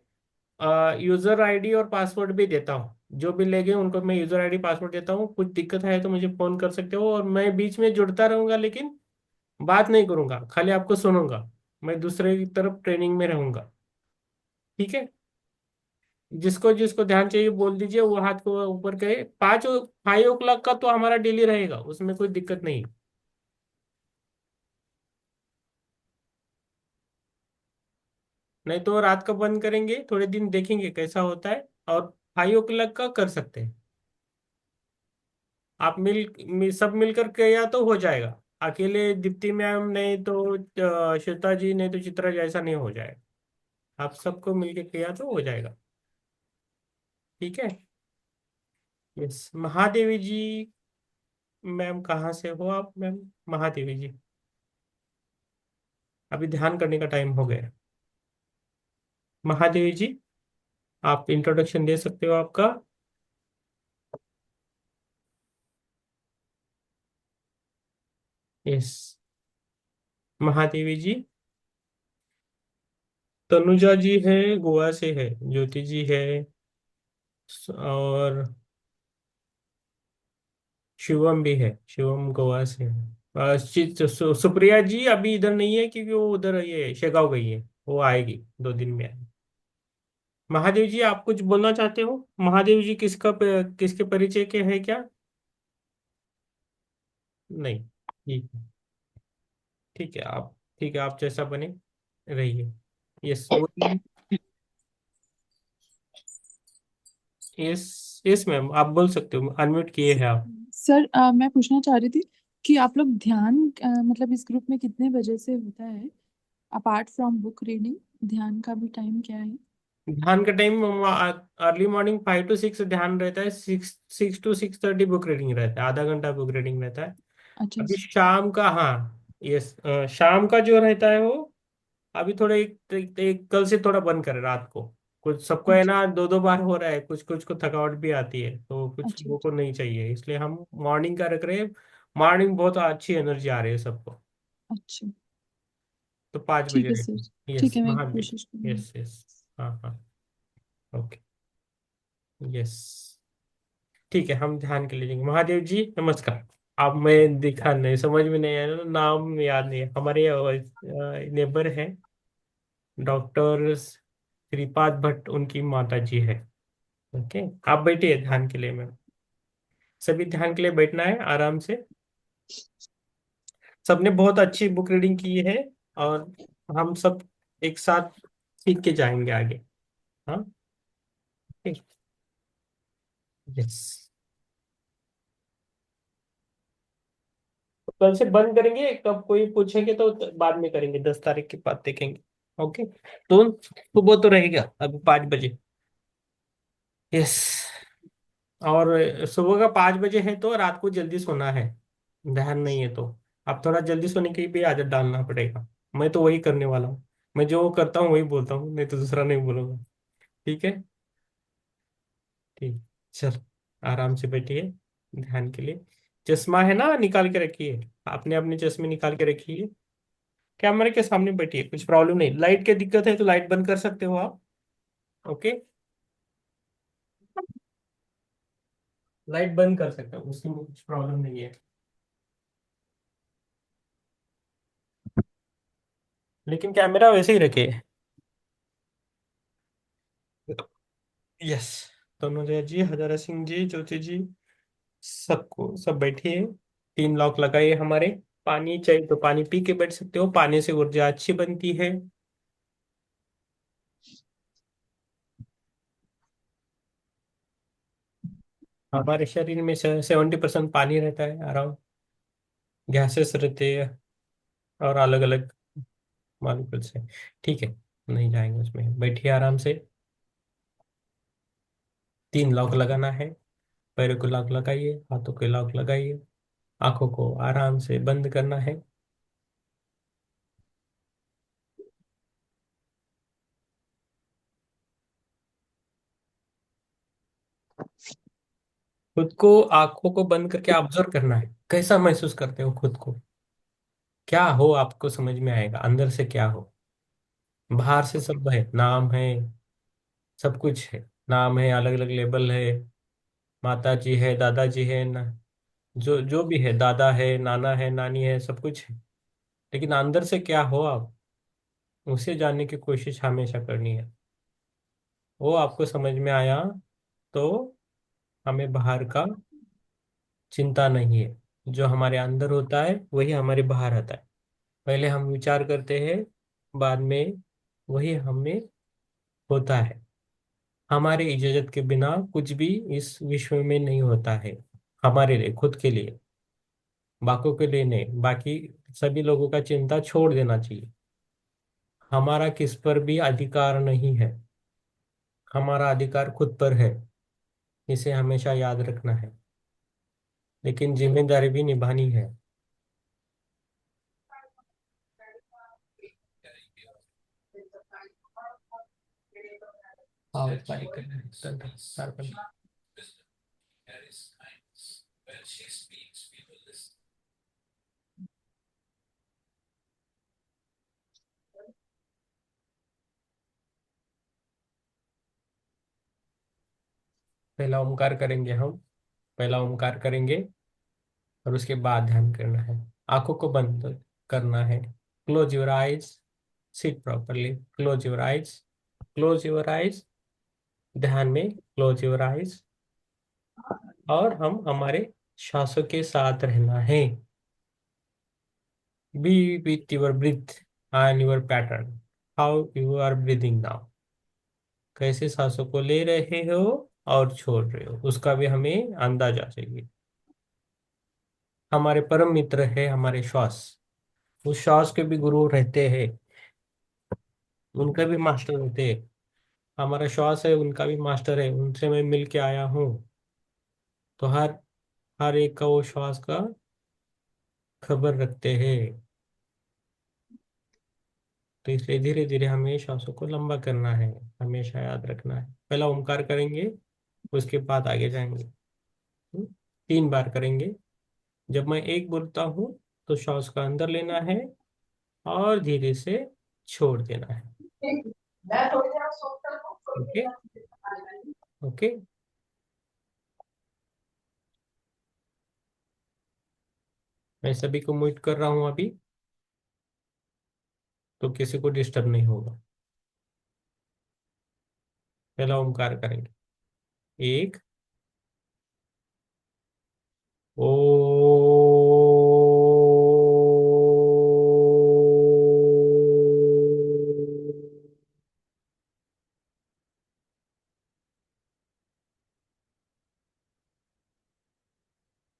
यूजर आईडी और पासवर्ड भी देता हूँ, जो भी लेंगे उनको मैं यूजर आईडी पासवर्ड देता हूँ। कुछ दिक्कत है तो मुझे फोन कर सकते हो, और मैं बीच में जुड़ता रहूंगा, लेकिन बात नहीं करूंगा, खाली आपको सुनूंगा। मैं दूसरे की तरफ ट्रेनिंग में रहूंगा, ठीक है। जिसको जिसको ध्यान चाहिए बोल दीजिए, वो हाथ को ऊपर करे। 5 5 o'clock का तो हमारा डेली रहेगा, उसमें कोई दिक्कत नहीं। नहीं तो रात का बंद करेंगे, थोड़े दिन देखेंगे कैसा होता है, और 5 o'clock का कर सकते हैं। आप सब मिलकर किया तो हो जाएगा। अकेले दीप्ति मैम नहीं तो श्वेता जी नहीं तो चित्रा जी, ऐसा नहीं हो जाएगा। आप सबको मिलकर किया तो हो जाएगा। ठीक है। यस, महादेवी जी। मैम कहाँ से हो आप मैम? महादेवी जी, अभी ध्यान करने का टाइम हो गया। महादेवी जी, आप इंट्रोडक्शन दे सकते हो आपका? यस, महादेवी जी। तनुजा जी है, गोवा से है। ज्योति जी है, और शिवम भी है, शिवम गोवा से है। सुप्रिया जी अभी इधर नहीं है क्योंकि वो उधर ये शेगांव गई है। वो आएगी 2 दिन में आएगी। महादेव जी, आप कुछ बोलना चाहते हो? महादेव जी किसके परिचय के हैं क्या? नहीं, ठीक है। ठीक है आप, ठीक है, आप जैसा बने रहिए। यस वो, यस, यस मैम, आप बोल सकते हो, अनम्यूट किए हैं आप। सर मैं पूछना चाह रही थी कि आप लोग ध्यान मतलब इस ग्रुप में कितने बजे से होता है? अपार्ट फ्रॉम बुक रीडिंग, ध्यान का भी टाइम क्या है? ध्यान का टाइम अर्ली मॉर्निंग 5 to 6 ध्यान रहता है। 6 to 6:30 बुक रीडिंग रहता है, आधा घंटा बुक रीडिंग रहता है। अच्छा अभी शाम का, हाँ, यस, शाम का जो रहता है वो अभी थोड़े कल से थोड़ा बंद करे रात को। कुछ सबको है अच्छा ना, 2-2 बार हो रहा है, कुछ कुछ को थकावट भी आती है, तो कुछ अच्छा लोगों को नहीं चाहिए, इसलिए हम मॉर्निंग का रख रहे हैं। मॉर्निंग बहुत अच्छी एनर्जी आ रही है सबको। अच्छा। तो 5 बजे ठीक है सर, रखें। ठीक यस है, मैं महादेव। कोशिश करूँगी। Yes, yes. हाँ, हाँ। ओके। यस, ठीक है, हम ध्यान के लिए जाएंगे। महादेव जी नमस्कार। अब मैं दिखा नहीं, समझ में नहीं आया ना, नाम याद नहीं है। हमारे नेबर है, डॉक्टर श्रीपाद भट्ट, उनकी माता जी है। ओके, आप बैठिए ध्यान के लिए। मैम, सभी ध्यान के लिए बैठना है आराम से। सबने बहुत अच्छी बुक रीडिंग की है, और हम सब एक साथ सीख के जाएंगे आगे। हाँ, ठीक। यस, कल से बंद करेंगे, कब कोई पूछेंगे तो बाद में करेंगे, 10 तारीख के बाद देखेंगे। ओके, तो सुबह तो रहेगा अभी 5 बजे। यस, और सुबह का 5 बजे है तो रात को जल्दी सोना है। ध्यान नहीं है तो आप थोड़ा जल्दी सोने की भी आदत डालना पड़ेगा। मैं तो वही करने वाला हूँ। मैं जो करता हूँ वही बोलता हूँ, नहीं तो दूसरा नहीं बोलूंगा। ठीक है, ठीक। चल, आराम से बैठिए ध्यान के लिए। चश्मा है ना, निकाल के रखिए। आपने अपने चश्मे निकाल के रखिए। कैमरे के सामने बैठिए, कुछ प्रॉब्लम नहीं। लाइट की दिक्कत है तो लाइट बंद कर सकते हो आप। ओके, लाइट बंद कर सकते हो, उसमें कुछ प्रॉब्लम नहीं है। लेकिन कैमरा वैसे ही रखे। यस, तनुजा जी, हजारा सिंह जी, ज्योति जी, सबको सब बैठिए। 3 लॉक लगाइए हमारे। पानी चाहिए तो पानी पी के बैठ सकते हो, पानी से ऊर्जा अच्छी बनती है। हमारे शरीर में 70% पानी रहता है अराउंड। गैसेस रहते हैं, और अलग अलग मॉलिक्यूल्स है। ठीक है, नहीं जाएंगे उसमें, बैठिए आराम से। 3 लॉक लगाना है। पैरों को लॉक लगाइए, हाथों के लॉक लगाइए। आंखों को आराम से बंद करना है। खुद को आंखों को बंद करके ऑब्जर्व करना है, कैसा महसूस करते हो खुद को। क्या हो आपको समझ में आएगा, अंदर से क्या हो। बाहर से सब है, नाम है, सब कुछ है। नाम है, अलग अलग लेबल है। माता जी है, दादाजी है ना, जो जो भी है, दादा है, नाना है, नानी है, सब कुछ है। लेकिन अंदर से क्या हो आप, उसे जानने की कोशिश हमेशा करनी है। वो आपको समझ में आया तो हमें बाहर का चिंता नहीं है। जो हमारे अंदर होता है वही हमारे बाहर आता है। पहले हम विचार करते हैं, बाद में वही हमें होता है। हमारे इजाजत के बिना कुछ भी इस विश्व में नहीं होता है। हमारे लिए, खुद के लिए, बाकी के लिए नहीं। बाकी सभी लोगों का चिंता छोड़ देना चाहिए। हमारा किस पर भी अधिकार नहीं है, हमारा अधिकार खुद पर है। इसे हमेशा याद रखना है, लेकिन जिम्मेदारी भी निभानी है। आवाज बारीक करना है, कार्बन। पहला ओमकार करेंगे हम, पहला ओमकार करेंगे और उसके बाद ध्यान करना है। आंखों को बंद करना है। Close your eyes, seat properly, close your eyes, close your eyes. ध्यान में क्लोज योर आइज। और हम हमारे श्वासों के साथ रहना है। Be with your breath and your pattern, how you are breathing now. कैसे सांसों को ले रहे हो और छोड़ रहे हो, उसका भी हमें अंदाजा चाहिए। हमारे परम मित्र है हमारे श्वास। उस श्वास के भी गुरु रहते हैं, उनका भी मास्टर होते हैं। हमारा श्वास है, उनका भी मास्टर है, उनसे मैं मिल के आया हूँ। तो हर हर एक का वो श्वास का खबर रखते हैं। तो इसलिए धीरे धीरे हमें श्वासों को लंबा करना है, हमेशा याद रखना है। पहला ओमकार करेंगे, उसके बाद आगे जाएंगे। 3 बार करेंगे। जब मैं एक बोलता हूँ तो श्वास का अंदर लेना है और धीरे से छोड़ देना है। Okay, okay. मैं सभी को म्यूट कर रहा हूँ अभी, तो किसी को डिस्टर्ब नहीं होगा। पहला ओमकार करेंगे। एक, ओ।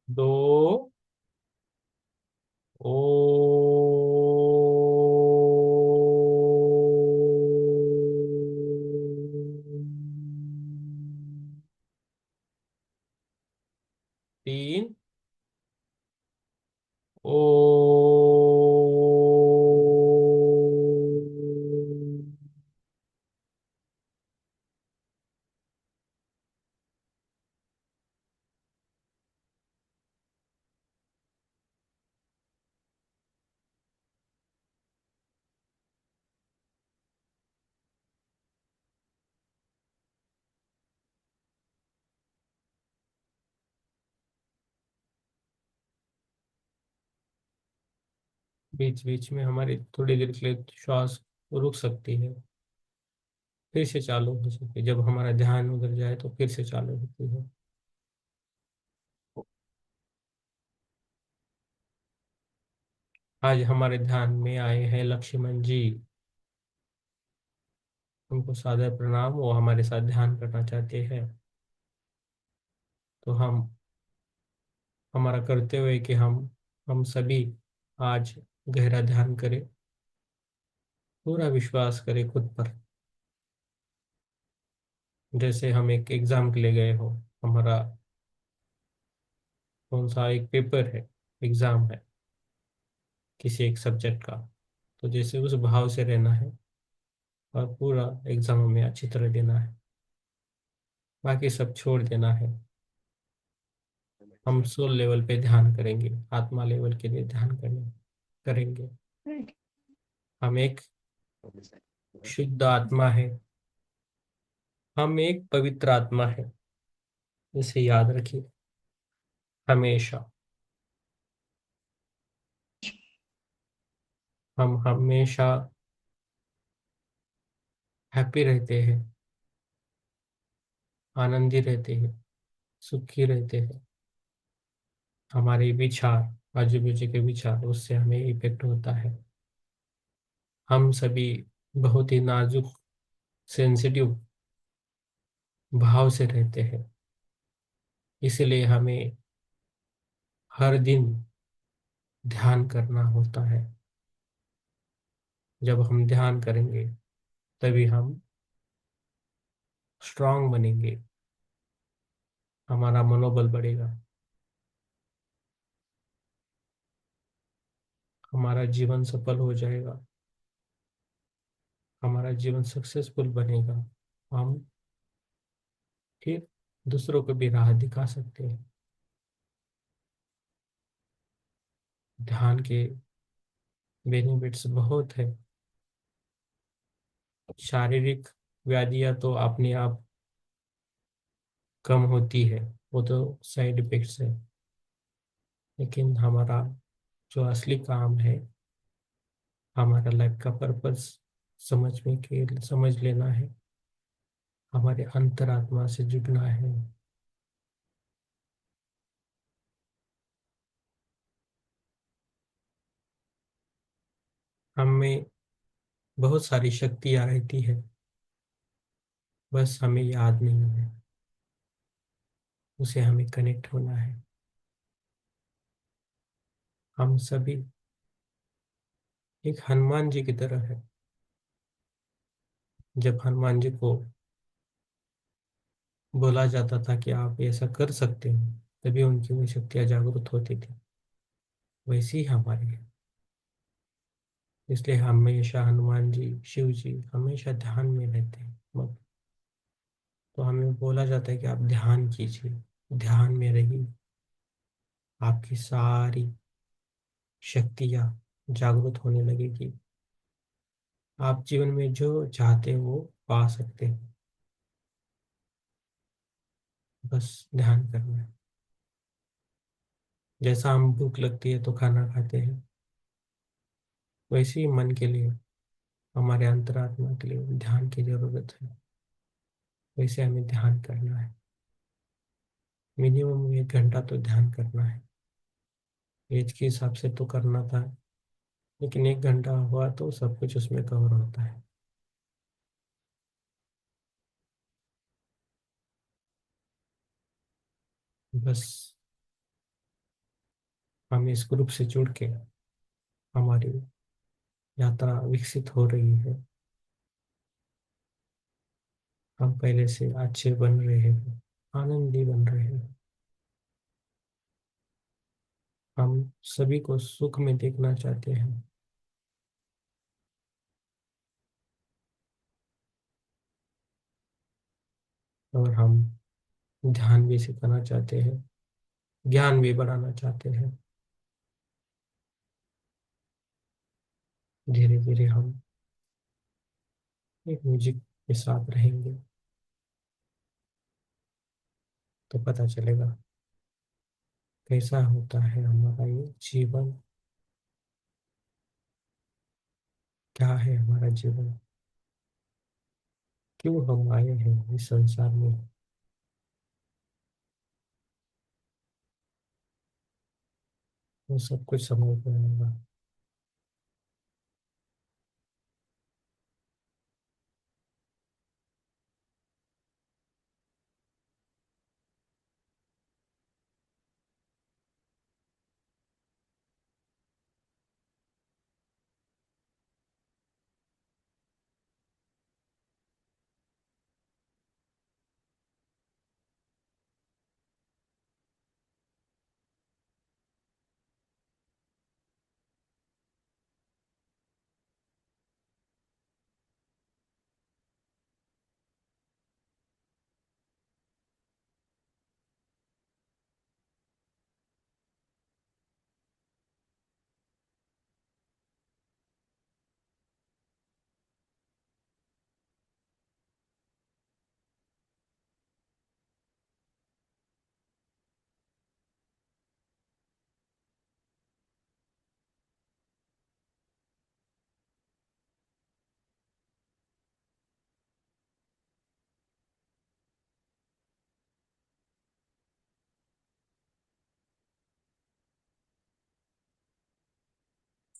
दो, ओ। तीन, ओ। बीच बीच में हमारी थोड़ी देर के लिए श्वास रुक सकती है, फिर से चालू हो सकती है। जब हमारा ध्यान उधर जाए तो फिर से चालू होती है। आज हमारे ध्यान में आए हैं लक्ष्मण जी। उनको सादर प्रणाम, वो हमारे साथ ध्यान करना चाहते हैं। तो हम हमारा करते हुए कि हम सभी आज गहरा ध्यान करें, पूरा विश्वास करें खुद पर। जैसे हम एक एग्जाम के लिए गए हो, हमारा कौन सा एक पेपर है, एग्जाम है किसी एक सब्जेक्ट का। तो जैसे उस भाव से रहना है और पूरा एग्जाम हमें अच्छी तरह देना है, बाकी सब छोड़ देना है। हम सोल लेवल पे ध्यान करेंगे, आत्मा लेवल के लिए ध्यान करेंगे। हम एक शुद्ध आत्मा है, हम एक पवित्र आत्मा है, इसे याद रखिए हमेशा। हम हमेशा हैप्पी रहते हैं, आनंदी रहते हैं, सुखी रहते हैं। हमारे विचार, आजू बाजू के विचार, उससे हमें इफेक्ट होता है। हम सभी बहुत ही नाजुक, सेंसिटिव भाव से रहते हैं। इसलिए हमें हर दिन ध्यान करना होता है। जब हम ध्यान करेंगे तभी हम स्ट्रांग बनेंगे, हमारा मनोबल बढ़ेगा, हमारा जीवन सफल हो जाएगा, हमारा जीवन सक्सेसफुल बनेगा। हम फिर दूसरों को भी राह दिखा सकते हैं। ध्यान के बेनिफिट्स बहुत है। शारीरिक व्याधियां तो अपने आप कम होती है, वो तो साइड इफेक्ट्स है। लेकिन हमारा जो असली काम है, हमारा लाइफ का पर्पस समझ लेना है, हमारे अंतरात्मा से जुड़ना है। हम में बहुत सारी शक्तियाँ रहती है, बस हमें याद नहीं है, उसे हमें कनेक्ट होना है। हम सभी एक हनुमान जी की तरह है। जब हनुमान जी को बोला जाता था कि आप ऐसा कर सकते हो, तभी उनकी वो शक्तियाँ जागृत होती थी। वैसे ही हमारी है। इसलिए हमेशा हनुमान जी, शिव जी हमेशा ध्यान में रहते हैं। तो हमें बोला जाता है कि आप ध्यान कीजिए, ध्यान में रहिए, आपकी सारी शक्तियाँ जागृत होने लगेगी। आप जीवन में जो चाहते हैं वो पा सकते हैं। बस ध्यान करना है। जैसा हम भूख लगती है तो खाना खाते हैं, वैसे ही मन के लिए, हमारे अंतरात्मा के लिए ध्यान की जरूरत है। वैसे हमें ध्यान करना है। मिनिमम 1 घंटा तो ध्यान करना है। एज के हिसाब से तो करना था, लेकिन 1 घंटा हुआ तो सब कुछ उसमें कवर होता है। बस हम इस ग्रुप से जुड़ के हमारी यात्रा विकसित हो रही है। हम पहले से अच्छे बन रहे हैं, आनंदी बन रहे हैं। हम सभी को सुख में देखना चाहते हैं, और हम ध्यान भी सिखाना चाहते हैं, ज्ञान भी बढ़ाना चाहते हैं। धीरे धीरे हम एक म्यूजिक के साथ रहेंगे तो पता चलेगा कैसा होता है हमारा ये जीवन, क्या है हमारा जीवन, क्यों हम आए हैं इस संसार में। वो सब कुछ समझ में आएगा।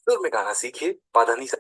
सुर में गाना सीखिए पाधानी सा।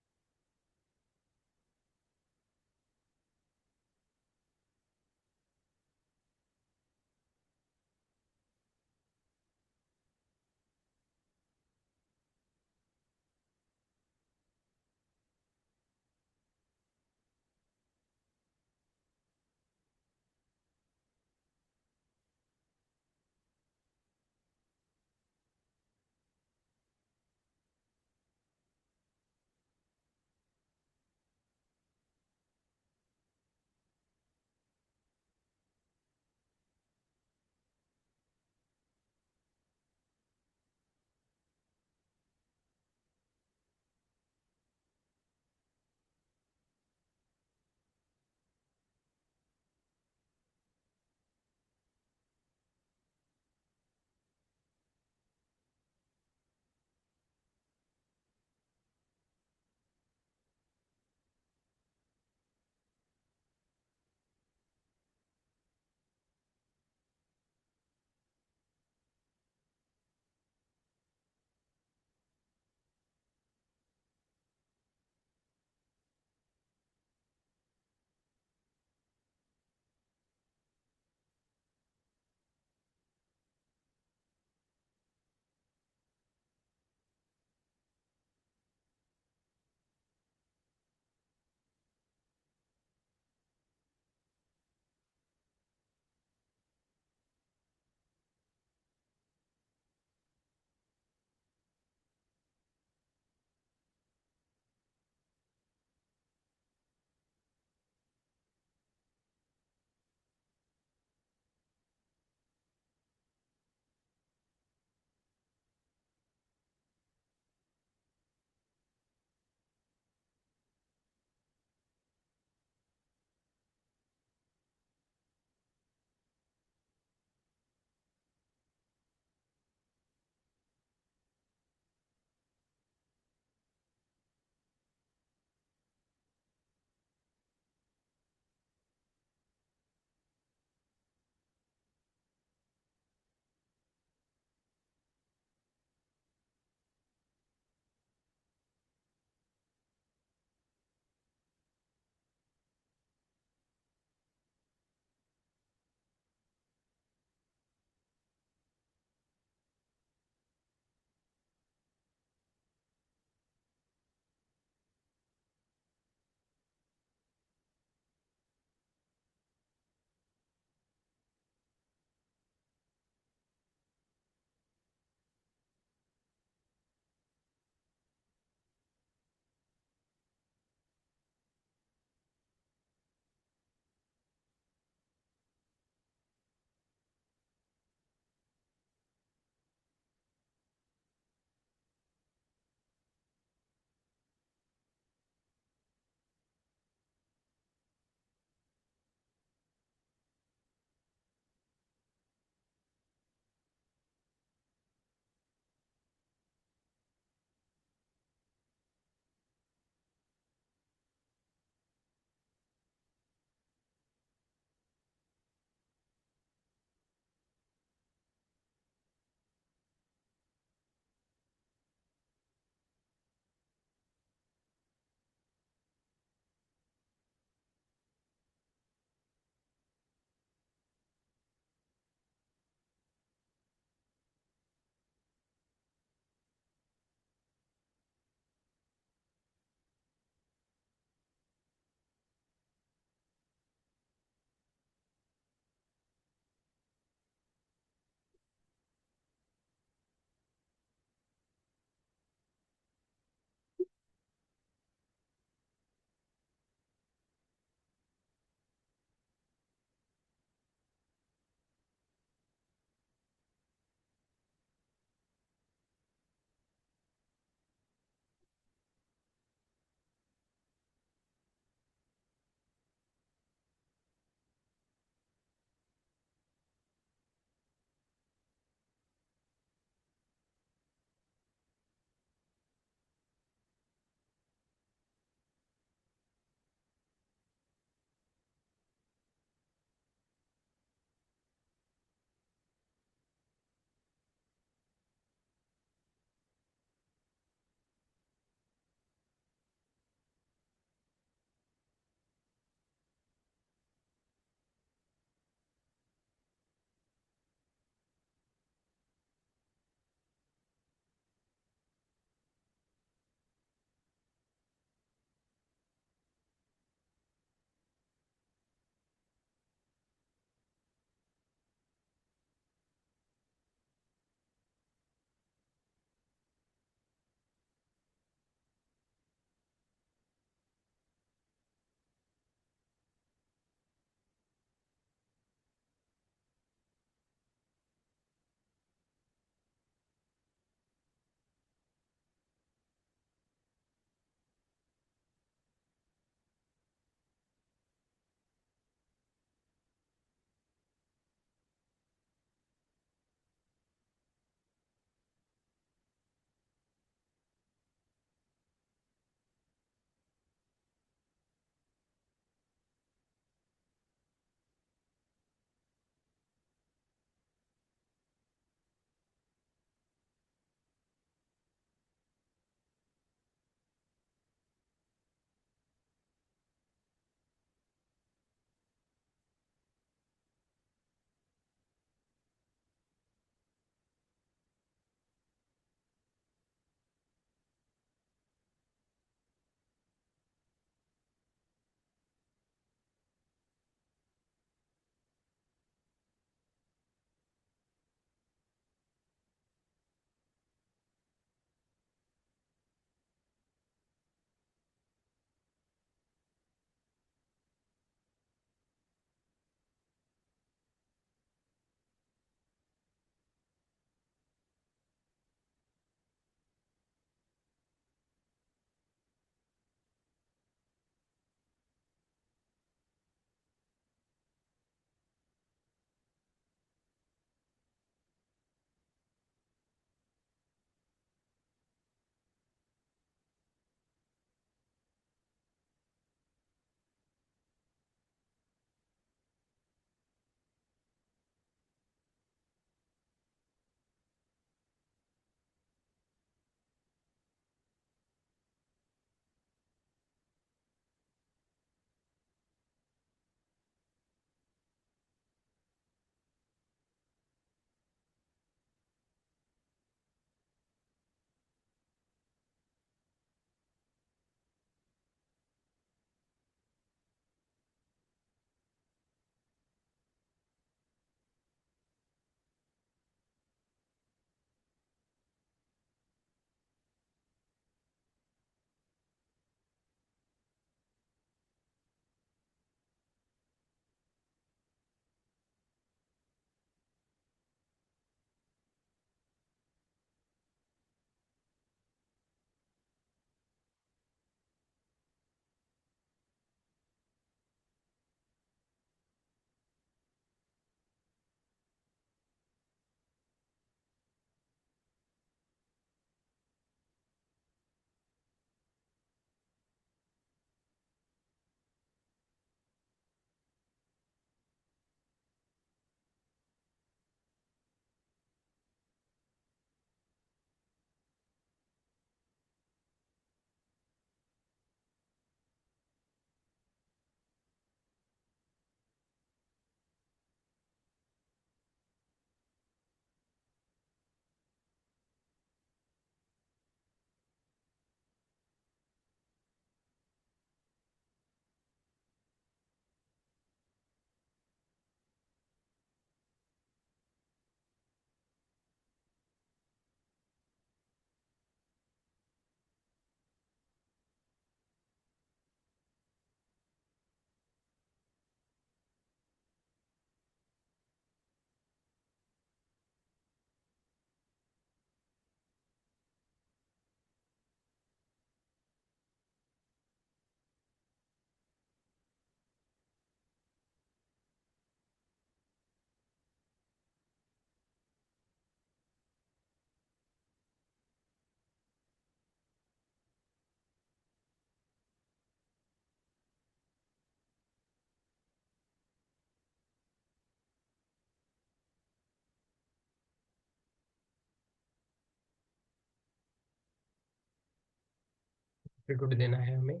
ग्रेटिट्यूड देना है हमें।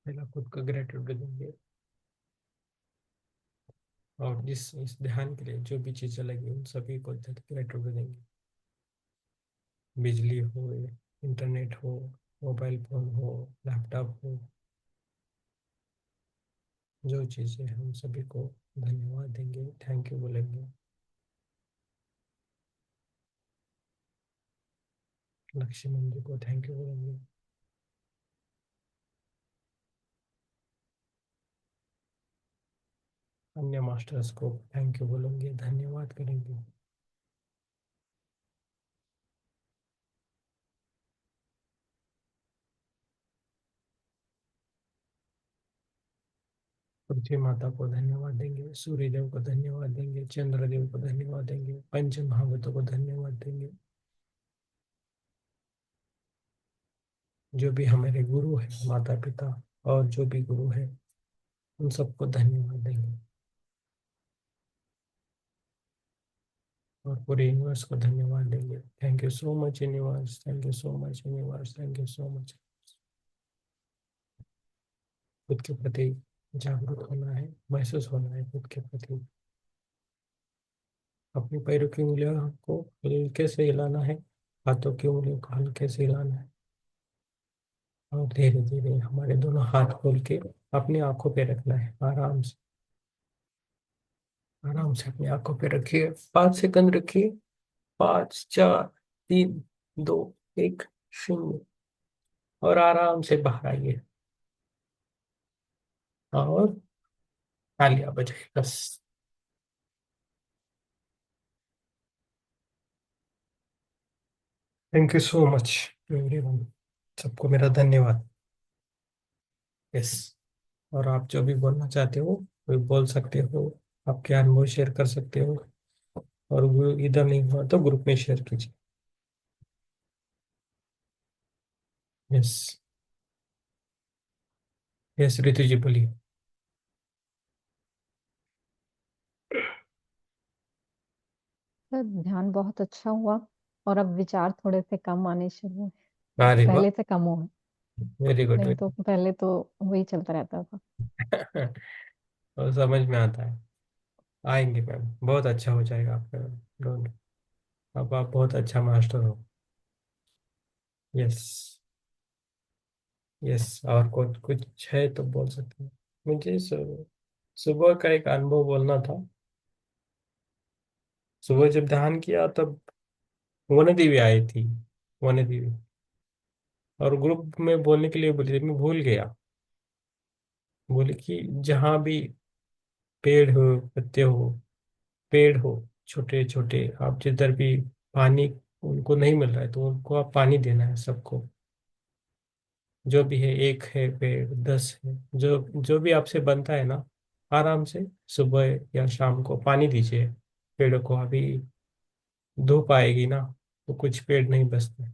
पहला खुद को ग्रेटिट्यूड देंगे, और जिस इस ध्यान के लिए जो भी चीजें लगी उन सभी को ग्रेटिट्यूड देंगे। बिजली हो, इंटरनेट हो, मोबाइल फोन हो, लैपटॉप हो, जो चीजें हम सभी को धन्यवाद देंगे, थैंक यू बोलेंगे। लक्ष्मण जी को थैंक यू बोलेंगे। अन्य मास्टर्स को थैंक यू बोलेंगे, धन्यवाद करेंगे। पृथ्वी माता को धन्यवाद देंगे, सूर्य देव को धन्यवाद देंगे, चंद्र देव को धन्यवाद देंगे, पंच महाभूतों को धन्यवाद देंगे। जो भी हमारे गुरु है, माता पिता और जो भी गुरु है, उन सबको धन्यवाद देंगे। और पूरे यूनिवर्स को धन्यवाद देंगे। Thank you so much universe, thank you so much universe, thank you so much. खुद के प्रति जागरूक होना है, महसूस होना है खुद के प्रति। अपनी पैरों की उंगलियों को हल्के से हिलाना है, हाथों की उंगलियों को हल्के से हिलाना है, और धीरे धीरे हमारे दोनों हाथ खोल के अपनी आंखों पे रखना है। आराम से, आराम से अपनी आंखों पे रखिए। 5 सेकंड रखिए। 5, 4, 3, 2, 1, 0। और आराम से बाहर आइए और तालियां बजाइए बस। Thank you so much everyone, सबको मेरा धन्यवाद। यस। और आप जो भी बोलना चाहते हो वो बोल सकते हो, आपके अनुभव शेयर कर सकते हो, और वो इधर नहीं हुआ तो ग्रुप में शेयर कीजिए। यस। यस ऋतु जी बोलिए। सर ध्यान बहुत अच्छा हुआ, और अब विचार थोड़े से कम आने शुरू हुए। अरे वाह, पहले से कम हुए, वेरी गुड नहीं तो वेरी। पहले तो वही चलता रहता था। और समझ में आता है। आएंगे मैम, बहुत अच्छा हो जाएगा आपका। डोंट, अब आप बहुत अच्छा मास्टर हो। यस। यस, और कुछ कुछ है तो बोल सकते हैं। मुझे सुबह का एक अनुभव बोलना था। सुबह जब ध्यान किया तब वन देवी आई थी, वन देवी, और ग्रुप में बोलने के लिए बोली थी, मैं भूल गया। बोले कि जहाँ भी पेड़ हो, पत्ते हो, पेड़ हो छोटे छोटे, आप जिधर भी पानी उनको नहीं मिल रहा है तो उनको आप पानी देना है सबको। जो भी है, एक है पेड़, 10 है, जो जो भी आपसे बनता है ना, आराम से सुबह या शाम को पानी दीजिए पेड़ों को। अभी धूप आएगी ना तो कुछ पेड़ नहीं बचते,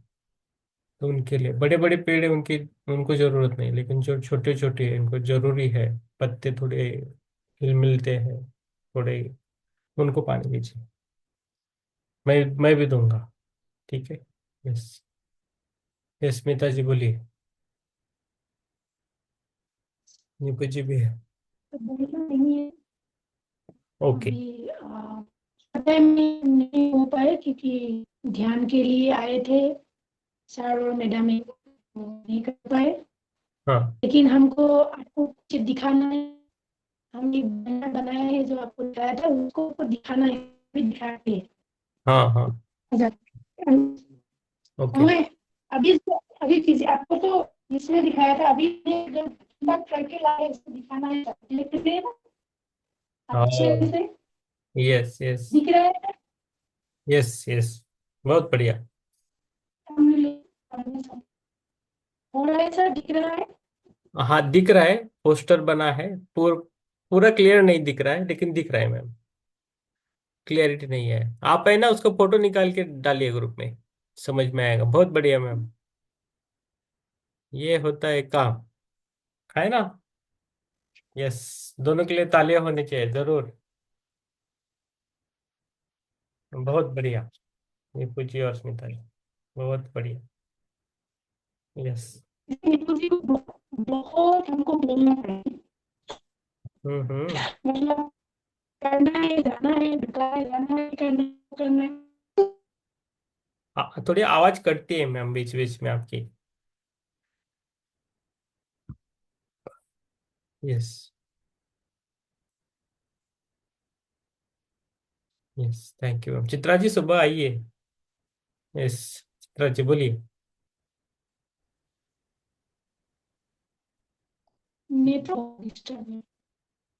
तो उनके लिए बड़े बड़े पेड़ है उनकी, उनको जरूरत नहीं, लेकिन जो छोटे छोटे हैं उनको जरूरी है। पत्ते थोड़े हिल मिलते हैं थोड़े, उनको पानी दीजिए। मैं भी दूंगा। ठीक है। यस। यस स्मिता जी बोलिए। नीपू जी भी है। तो बोलना नहीं है ओके। अभी। पता है मैं नहीं हो पाए क्योंकि ध्यान के लिए आए थे सर और मैडम, नहीं कर पाए। हाँ लेकिन हमको आपको कुछ दिखाना है। हम एक बना बनाया है जो आपको दिखाया था, उसको आपको दिखाना है, भी दिखाते हैं। हाँ हाँ। ओके। हमें अभी अभी किसी आपको तो इसमें दिखाया था, अभी जब बात करके लाए इसको दिखाना है, देख रहे हैं ना अच्छे हाँ। से यस यस। दिख रहा है। यस यस, बहुत बढ़िया। थोड़ा ऐसा दिख रहा है। हाँ दिख रहा है, पोस्टर बना है। पूरा क्लियर नहीं दिख रहा है, लेकिन दिख रहा है मैम। क्लियरिटी नहीं है। आप है ना, उसको फोटो निकाल के डालिए ग्रुप में, समझ में आएगा। बहुत बढ़िया मैम, ये होता है काम, है ना। यस, दोनों के लिए तालियां होनी चाहिए जरूर। बहुत बढ़िया। नीपू जी और स्मिता जी, बहुत बढ़िया। यस। नीतू जी को बहुत हमको बोलना पड़ेगा, हम्म। मतलब करना है जाना है बेटा है जाना है करना है। थोड़ी आवाज कटती है मैम बीच बीच में आपकी। Yes. Yes, thank you ma'am. Chitra ji सुबह आइए। यस। चित्रा जी बोलिए। नेटवर्क डिस्टर्ब है।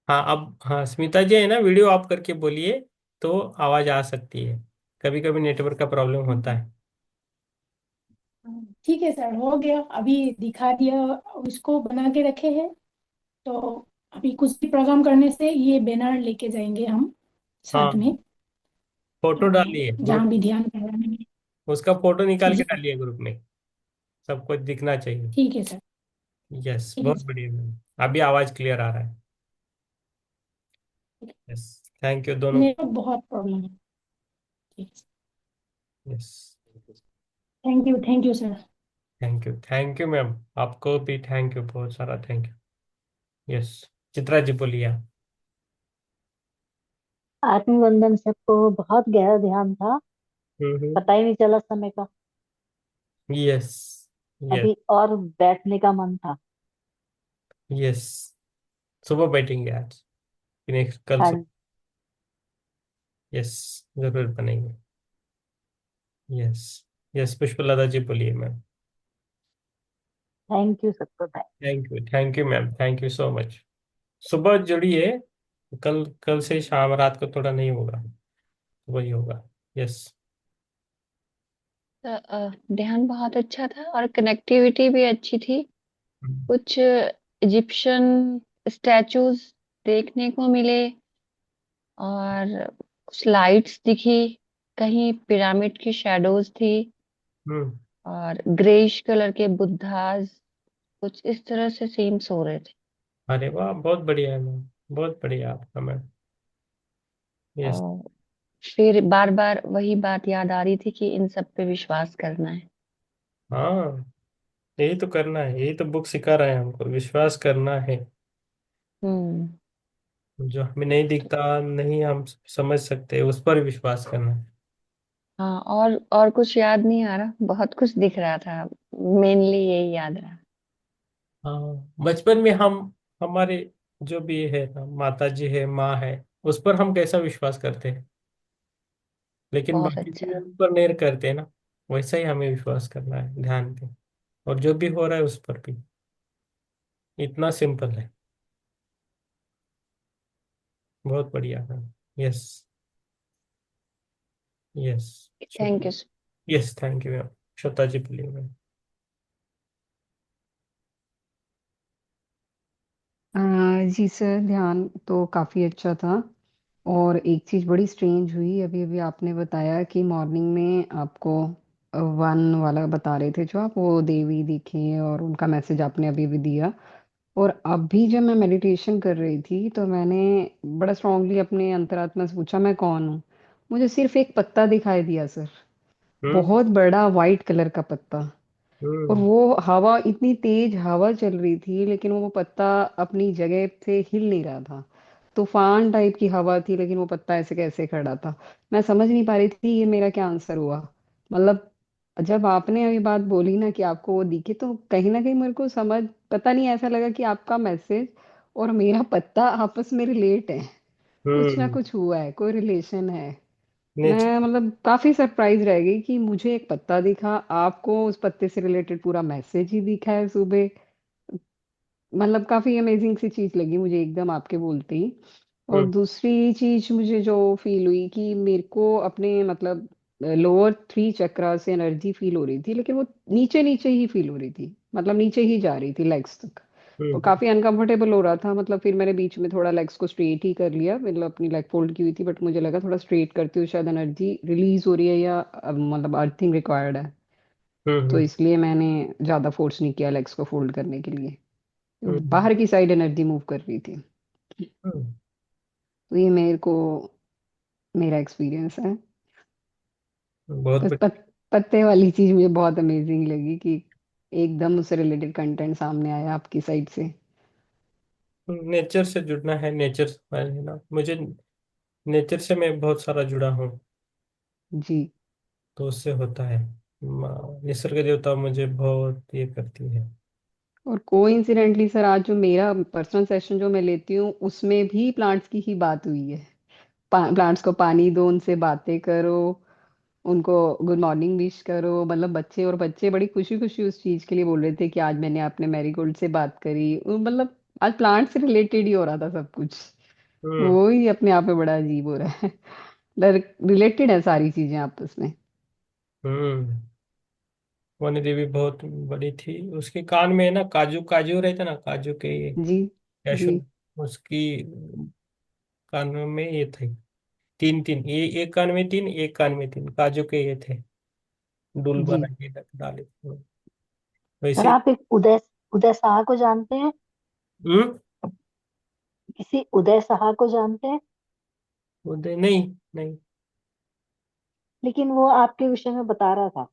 हाँ, अब हाँ स्मिता जी है ना, वीडियो ऑफ करके बोलिए तो आवाज आ सकती है। कभी कभी नेटवर्क का प्रॉब्लम होता है। ठीक है सर, हो गया, अभी दिखा दिया, उसको बना के रखे हैं। तो अभी कुछ भी प्रोग्राम करने से ये बैनर लेके जाएंगे हम साथ हाँ, में। फोटो तो डालिए जहाँ ग्रुप। भी ध्यान कराने में। उसका फोटो निकाल के जी डालिए ग्रुप में, सबको दिखना चाहिए। ठीक है सर। यस, ठीक है बहुत सर। बढ़िया मैम। अभी आवाज क्लियर आ रहा है। यस, थैंक यू दोनों। नेटवर्क बहुत प्रॉब्लम है। ठीक है। Yes. Thank you sir. Thank you ma'am. आपको भी थैंक यू, बहुत सारा thank you. Yes. Chitra ji बोलिए आप। आत्मवंदन सबको बहुत गहरा ध्यान था, हम्म। पता ही नहीं चला समय का। यस। यस। अभी और बैठने का मन था। यस, सुबह बैठेंगे आज कि नेक्स्ट कल हाँ, सुबह। यस, जरूर बनेंगे। यस। यस, पुष्पलता जी बोलिए मैम। थैंक यू सबको, thank. Thank you ma'am, thank you so much. सुबह जुड़िए। कल कल से शाम रात को थोड़ा नहीं होगा, सुबह ही होगा। यस। ध्यान बहुत अच्छा था और कनेक्टिविटी भी अच्छी थी। कुछ इजिप्शियन स्टैचूज देखने को मिले और कुछ लाइट्स दिखी, कहीं पिरामिड की शैडोज थी हम्म। और ग्रेइश कलर के बुद्धास कुछ इस तरह से सीन्स हो रहे थे। अरे वाह, बहुत बढ़िया है मैम, बहुत बढ़िया आपका मैम। यस। और फिर बार बार वही बात याद आ रही थी कि इन सब पे विश्वास करना है। हाँ, यही तो करना है, यही तो बुक सिखा रहे हैं हमको, विश्वास करना है। हम्म। जो हमें नहीं दिखता, नहीं हम समझ सकते, उस पर विश्वास करना है। हाँ, और कुछ याद नहीं आ रहा, बहुत कुछ दिख रहा था, मेनली यही याद रहा। हाँ, बचपन में हम हमारे जो भी है ना, माता जी है, माँ है, उस पर हम कैसा विश्वास करते हैं, लेकिन बहुत बाकी अच्छा। चीजों पर नहीं करते ना। वैसा ही हमें विश्वास करना है, ध्यान पे। और जो भी हो रहा है उस पर भी, इतना सिंपल है। बहुत बढ़िया है। Yes. Yes. Thank you. Yes, thank you ma'am. Shweta ji बोलिए मैम। जी सर, ध्यान तो काफ़ी अच्छा था। और एक चीज़ बड़ी स्ट्रेंज हुई, अभी अभी आपने बताया कि मॉर्निंग में आपको वन वाला बता रहे थे जो आप, वो देवी दिखे और उनका मैसेज आपने अभी भी दिया। और अभी जब मैं मेडिटेशन कर रही थी तो मैंने बड़ा स्ट्रांगली अपने अंतरात्मा से पूछा मैं कौन हूँ। मुझे सिर्फ एक पत्ता दिखाई दिया सर, हम्म। बहुत बड़ा वाइट कलर का पत्ता। और हम्म। वो हवा, इतनी तेज हवा चल रही थी लेकिन वो पत्ता अपनी जगह से हिल नहीं रहा था। तूफान टाइप की हवा थी लेकिन वो पत्ता ऐसे कैसे खड़ा था। मैं समझ नहीं पा रही थी ये मेरा क्या आंसर हुआ। मतलब जब आपने अभी बात बोली ना कि आपको वो दिखे, तो कहीं ना कहीं मेरे को समझ, पता नहीं, ऐसा लगा कि आपका मैसेज और मेरा पत्ता आपस में रिलेट है। कुछ ना हम्म। कुछ हुआ है, कोई रिलेशन है। नेचर। मैं मतलब काफी सरप्राइज रह गई कि मुझे एक पत्ता दिखा, आपको उस पत्ते से रिलेटेड पूरा मैसेज ही दिखा है सुबह। मतलब काफी अमेजिंग सी चीज लगी मुझे एकदम आपके बोलते ही। और हम्म। दूसरी चीज मुझे जो फील हुई कि मेरे को अपने मतलब लोअर थ्री चक्रा से एनर्जी फील हो रही थी, लेकिन वो नीचे नीचे ही फील हो रही थी, मतलब नीचे ही जा रही थी लेग्स तक। और हम्म। काफी अनकंफर्टेबल हो रहा था। मतलब फिर मैंने बीच में थोड़ा लेग्स को स्ट्रेट ही कर लिया, मतलब अपनी लेग फोल्ड की हुई थी बट मुझे लगा थोड़ा स्ट्रेट करती हूँ शायद एनर्जी रिलीज हो रही है या मतलब अर्थिंग रिक्वायर्ड है। तो हम्म। इसलिए मैंने ज्यादा फोर्स नहीं किया लेग्स को फोल्ड करने के लिए। हम्म। बाहर की साइड एनर्जी मूव कर रही थी। हम्म। तो ये मेरे को, मेरा एक्सपीरियंस है। बहुत बस पत्ते वाली चीज मुझे बहुत अमेजिंग लगी कि एकदम उससे रिलेटेड कंटेंट सामने आया आपकी साइड से। नेचर से जुड़ना है, नेचर है ना, मुझे नेचर से मैं बहुत सारा जुड़ा हूँ, जी। तो उससे होता है। निसर्ग देवता मुझे बहुत ये करती है। और कोइंसिडेंटली सर आज जो मेरा पर्सनल सेशन जो मैं लेती हूँ उसमें भी प्लांट्स की ही बात हुई है। प्लांट्स को पानी दो, उनसे बातें करो, उनको गुड मॉर्निंग विश करो। मतलब बच्चे और बच्चे बड़ी खुशी खुशी उस चीज के लिए बोल रहे थे कि आज मैंने अपने मैरीगोल्ड से बात करी। मतलब आज प्लांट से रिलेटेड ही हो रहा था सब कुछ। हम्म। वो ही अपने आप में बड़ा अजीब हो रहा है। रिलेटेड है सारी चीजें आपस में। हम्म। वनी देवी बहुत बड़ी थी, उसके कान में ना काजू काजू रहते ना, काजू के ये जी। जी। कैशू, उसकी कान में ये थे तीन तीन, ये एक कान में तीन, एक कान में तीन काजू के ये थे, डुल जी। बना के डाले थे। सर वैसे। आप एक उदय उदय साहा को जानते हैं? हम्म। किसी उदय साहा को जानते हैं? उदय नहीं, नहीं। लेकिन वो आपके विषय में बता रहा था।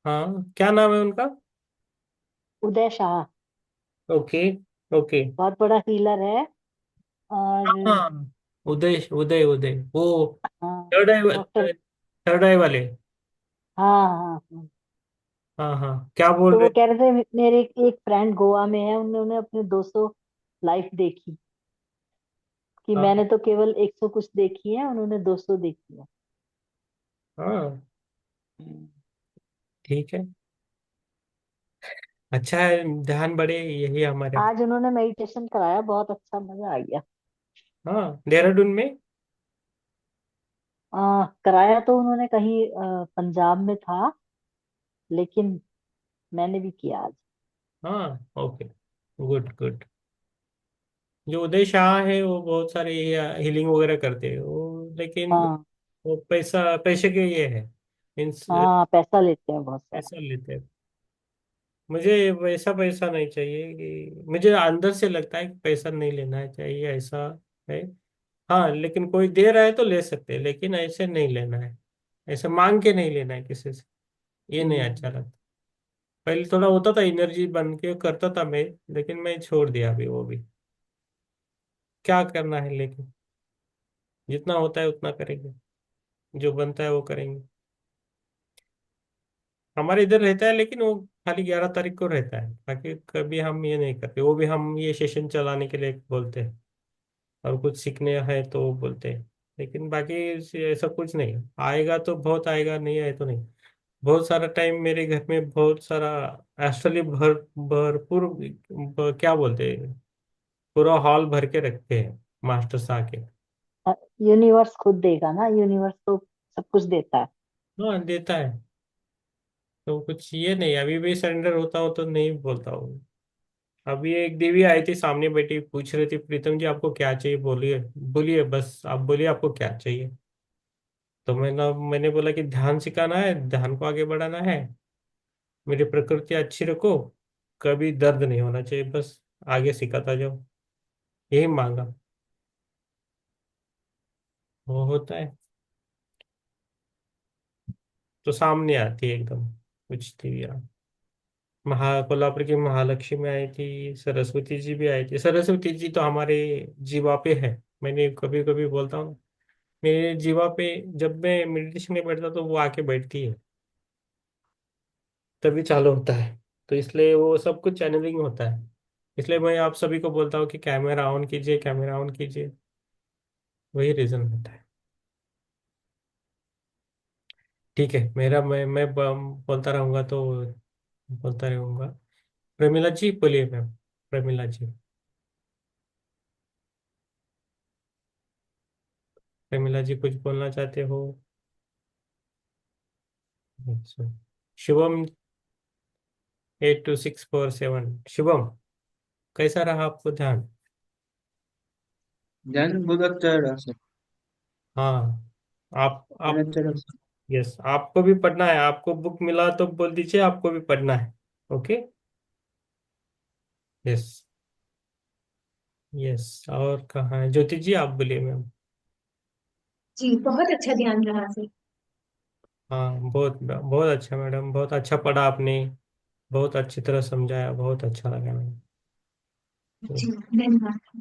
हाँ, क्या नाम है उनका? उदय शाह। ओके। ओके। बहुत बड़ा हीलर है। और हाँ, उदय उदय उदय वो हाँ, थर्ड आई, डॉक्टर। थर्ड आई वाले। हाँ हाँ हाँ। हाँ हाँ, क्या बोल तो रहे? वो कह रहे थे मेरे एक फ्रेंड गोवा में है, उन्होंने अपने 200 लाइफ देखी। कि हाँ मैंने तो केवल 100 कुछ देखी है, उन्होंने 200 देखी है। हाँ, ठीक है। अच्छा है, ध्यान बढ़े, यही हमारे। आज उन्होंने मेडिटेशन कराया, बहुत अच्छा, मजा आ गया। हाँ, देहरादून में। कराया तो उन्होंने कहीं पंजाब में था, लेकिन मैंने भी किया आज। हाँ, ओके, गुड गुड। जो उदय शाह है वो बहुत सारे हीलिंग वगैरह करते हैं वो, लेकिन हाँ वो पैसा, पैसे के ये है, मीन्स हाँ, पैसा लेते हैं बहुत सारा। पैसा लेते हैं। मुझे वैसा पैसा नहीं चाहिए, कि मुझे अंदर से लगता है कि पैसा नहीं लेना चाहिए, ऐसा है। हाँ, लेकिन कोई दे रहा है तो ले सकते हैं, लेकिन ऐसे नहीं लेना है, ऐसे मांग के नहीं लेना है किसी से, ये नहीं अच्छा हम्म। लगता। पहले थोड़ा होता था, एनर्जी बन के करता था मैं, लेकिन मैं छोड़ दिया अभी वो भी। क्या करना है, लेकिन जितना होता है उतना करेंगे, जो बनता है वो करेंगे। हमारे इधर रहता है, लेकिन वो खाली 11 तारीख को रहता है, बाकी कभी हम ये नहीं करते, वो भी हम ये सेशन चलाने के लिए बोलते हैं, और कुछ सीखने है तो वो बोलते हैं। लेकिन बाकी ऐसा कुछ नहीं, आएगा तो बहुत आएगा, नहीं आए तो नहीं। बहुत सारा टाइम मेरे घर में बहुत सारा एक्चुअली भरपूर क्या बोलते हैं, पूरा हॉल भर के रखते हैं मास्टर्स आके। यूनिवर्स खुद देगा ना, यूनिवर्स तो सब कुछ देता है। हाँ, देता है। तो कुछ ये नहीं, अभी भी सरेंडर होता हूँ तो नहीं बोलता हूँ। अभी एक देवी आई थी सामने बैठी, पूछ रही थी, प्रीतम जी आपको क्या चाहिए, बोलिए बोलिए, बस आप बोलिए आपको क्या चाहिए। तो मैंने बोला कि ध्यान सिखाना है, ध्यान को आगे बढ़ाना है, मेरी प्रकृति अच्छी रखो, कभी दर्द नहीं होना चाहिए, बस आगे सिखाता जाओ, यही मांगा। वो होता है, तो सामने आती है एकदम, कुछ थी यार। कोल्हापुर की महालक्ष्मी आई थी, सरस्वती जी भी आई थी। सरस्वती जी तो हमारे जीवा पे है, मैंने कभी कभी बोलता हूँ, मेरे जीवा पे जब मैं मेडिटेशन में बैठता तो वो आके बैठती है, तभी चालू होता है। तो इसलिए वो सब कुछ चैनलिंग होता है, इसलिए मैं आप सभी को बोलता हूँ कि कैमरा ऑन कीजिए, कैमरा ऑन कीजिए, वही रीजन होता है। ठीक है, मेरा बोलता रहूंगा तो बोलता रहूंगा। प्रमिला जी बोलिए मैम, प्रमिला जी, प्रमिला जी कुछ बोलना चाहते हो? अच्छा। शुभम 82647, शुभम, कैसा रहा आपको ध्यान? ध्यान बहुत अच्छा रहा सर। हाँ, आप, ध्यान अच्छा रहा सर। यस, आपको भी पढ़ना है, आपको बुक मिला तो बोल दीजिए आपको भी पढ़ना है। ओके। यस। यस, और कहाँ है ज्योति जी, आप बोलिए मैम। जी बहुत अच्छा ध्यान रहा सर। हाँ, बहुत बहुत अच्छा मैडम, बहुत अच्छा पढ़ा आपने, बहुत अच्छी तरह समझाया, बहुत अच्छा लगा मैडम। जी धन्यवाद।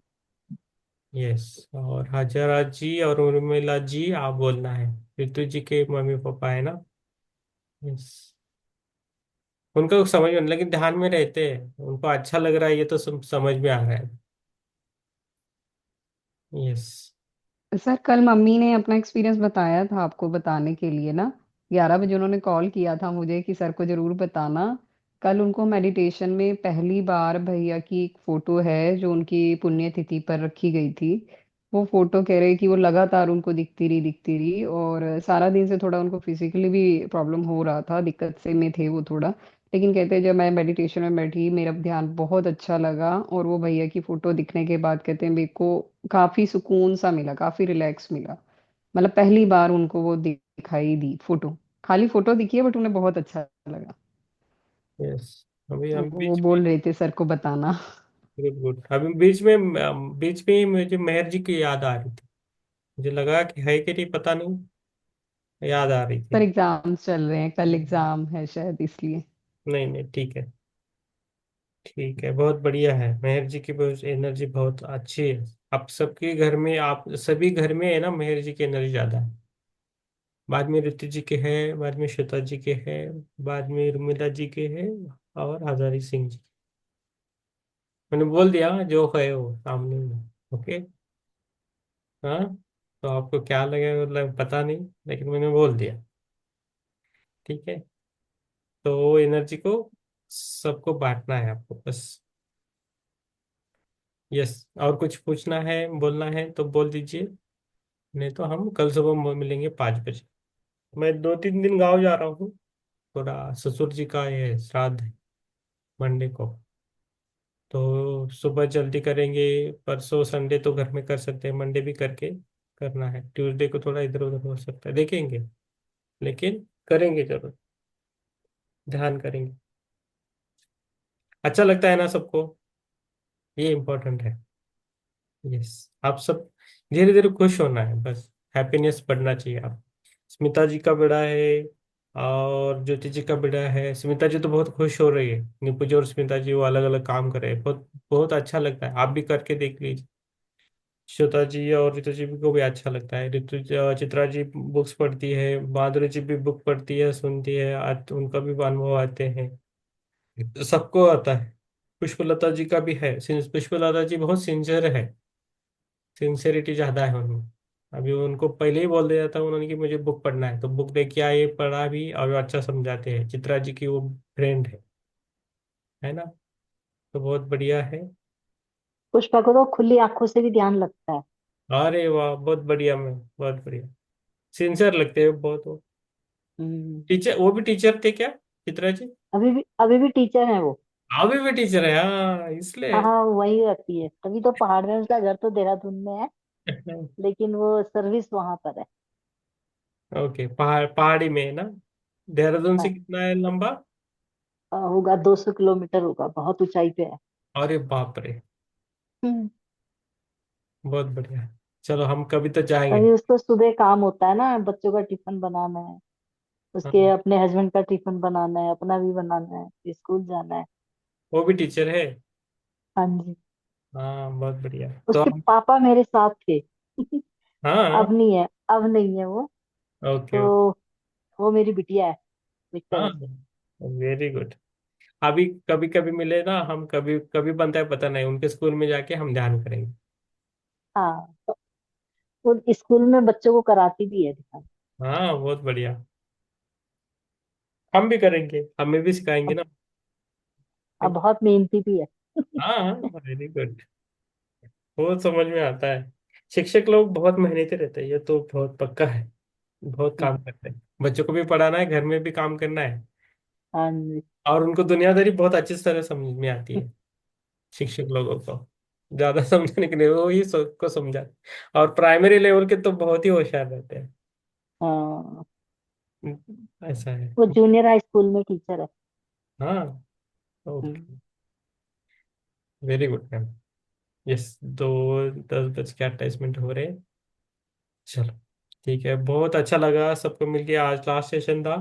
यस। और हाजरा जी और उर्मिला जी आप बोलना है, ऋतु जी के मम्मी पापा है ना। यस। उनको समझ में, लेकिन ध्यान में रहते हैं, उनको अच्छा लग रहा है, ये तो समझ में आ रहा है। यस। सर कल मम्मी ने अपना एक्सपीरियंस बताया था आपको बताने के लिए ना, 11 बजे उन्होंने कॉल किया था मुझे कि सर को जरूर बताना। कल उनको मेडिटेशन में पहली बार भैया की एक फोटो है जो उनकी पुण्यतिथि पर रखी गई थी। वो फोटो कह रहे कि वो लगातार उनको दिखती रही, और सारा दिन से थोड़ा उनको फिजिकली भी प्रॉब्लम हो रहा था, दिक्कत से में थे वो थोड़ा। लेकिन कहते हैं जब मैं मेडिटेशन में बैठी मेरा ध्यान बहुत अच्छा लगा, और वो भैया की फोटो दिखने के बाद कहते हैं मेरे को काफी सुकून सा मिला, काफी रिलैक्स मिला। मतलब पहली बार उनको वो दिखाई दी फोटो, खाली फोटो दिखी है बट उन्हें बहुत अच्छा लगा। यस। अभी तो हम वो बीच में, बोल रहे थे सर को बताना। गुड गुड, अभी बीच में ही मुझे मेहर जी की याद आ रही थी। मुझे लगा कि है कि नहीं पता नहीं, याद आ रही थी। सर एग्जाम्स चल रहे हैं, कल एग्जाम है शायद इसलिए। नहीं नहीं, ठीक है। ठीक है, बहुत बढ़िया है, मेहर जी की बहुत एनर्जी बहुत अच्छी है। आप सबके घर में, आप सभी घर में है ना, मेहर जी की एनर्जी ज्यादा है। बाद में ऋतु जी के हैं, बाद में श्वेता जी के हैं, बाद में उर्मिला जी के हैं, और हजारी सिंह जी। मैंने बोल दिया जो है वो सामने में। ओके। हाँ। तो आपको क्या लगेगा, मतलब पता नहीं, लेकिन मैंने बोल दिया। ठीक है। तो वो एनर्जी को सबको बांटना है आपको बस। यस। और कुछ पूछना है, बोलना है तो बोल दीजिए, नहीं तो हम कल सुबह मिलेंगे 5 बजे। मैं 2-3 दिन गाँव जा रहा हूँ, थोड़ा ससुर जी का ये श्राद्ध है मंडे को। तो सुबह जल्दी करेंगे, परसों संडे तो घर में कर सकते हैं, मंडे भी करके करना है, ट्यूसडे को थोड़ा इधर उधर हो सकता है, देखेंगे, लेकिन करेंगे जरूर, ध्यान करेंगे। अच्छा लगता है ना सबको, ये इम्पोर्टेंट है। यस। आप सब धीरे धीरे खुश होना है बस, हैप्पीनेस बढ़ना चाहिए आप। स्मिता जी का बेड़ा है, और ज्योति जी का बेड़ा है। स्मिता जी तो बहुत खुश हो रही है, निपु जी और स्मिता जी वो अलग अलग काम कर रहे हैं, बहुत बहुत अच्छा लगता है, आप भी करके देख लीजिए। श्वेता जी और ऋतु जी को भी अच्छा लगता है। चित्रा जी बुक्स पढ़ती है, माधुरी जी भी बुक पढ़ती है, सुनती है, उनका भी अनुभव आते हैं, सबको आता है। पुष्पलता जी का भी है, पुष्पलता जी बहुत सिंसियर है, सिंसियरिटी ज्यादा है उनमें। अभी उनको पहले ही बोल दिया था उन्होंने कि मुझे बुक पढ़ना है, तो बुक देख के आए, पढ़ा भी, और वो अच्छा समझाते हैं। चित्रा जी की वो फ्रेंड है ना। तो बहुत बढ़िया है। पुष्पा को तो खुली आंखों से भी ध्यान लगता है। अरे वाह, बहुत बढ़िया, मैं बहुत बढ़िया, सिंसियर लगते हैं बहुत वो। हम्म। टीचर, वो भी टीचर थे क्या चित्रा जी। अभी भी टीचर है वो। अभी भी टीचर है, हाँ इसलिए। हाँ हाँ, वही रहती है, तभी तो पहाड़ में, उसका घर तो देहरादून में है, लेकिन वो सर्विस वहां पर है। ओके, पहाड़ी में है ना। देहरादून से हाँ, कितना है लंबा। होगा 200 किलोमीटर, होगा, बहुत ऊंचाई पे है। अरे बाप रे, हम्म। बहुत बढ़िया। चलो हम कभी तो जाएंगे। तभी उसको सुबह काम होता है ना, बच्चों का टिफिन बनाना है, उसके हाँ, अपने हस्बैंड का टिफिन बनाना है, अपना भी बनाना है, फिर स्कूल जाना है। वो भी टीचर है। हाँ जी। हाँ, बहुत बढ़िया, तो उसके हम। पापा मेरे साथ थे। हाँ। अब नहीं है, अब नहीं है वो। Okay okay. तो वो मेरी बिटिया है, एक हाँ, तरह से। Very good. अभी कभी कभी मिले ना हम, कभी कभी बनता है पता नहीं, उनके स्कूल में जाके हम ध्यान करेंगे। हाँ, तो वो स्कूल में बच्चों को कराती भी है ध्यान। हाँ, बहुत बढ़िया, हम भी करेंगे, हमें भी सिखाएंगे अब ना। अब बहुत मेहनती भी है। हाँ हाँ, वेरी गुड, बहुत समझ में आता है। शिक्षक लोग बहुत मेहनती रहते हैं, ये तो बहुत पक्का है, बहुत काम करते हैं, बच्चों को भी पढ़ाना है, घर में भी काम करना है, हाँ जी। और उनको दुनियादारी बहुत अच्छी तरह समझ में आती है। शिक्षक लोगों को ज्यादा समझने के लिए वो ही को समझा, और प्राइमरी लेवल के तो बहुत ही होशियार रहते हैं। हाँ, ऐसा है। वो जूनियर हाई स्कूल में टीचर है। हाँ। Okay. Hmm. Very good ma'am. Yes, 2:10 बज के 28 मिनट हो रहे हैं। चलो, ठीक है, बहुत अच्छा लगा सबको मिलके। आज लास्ट सेशन था,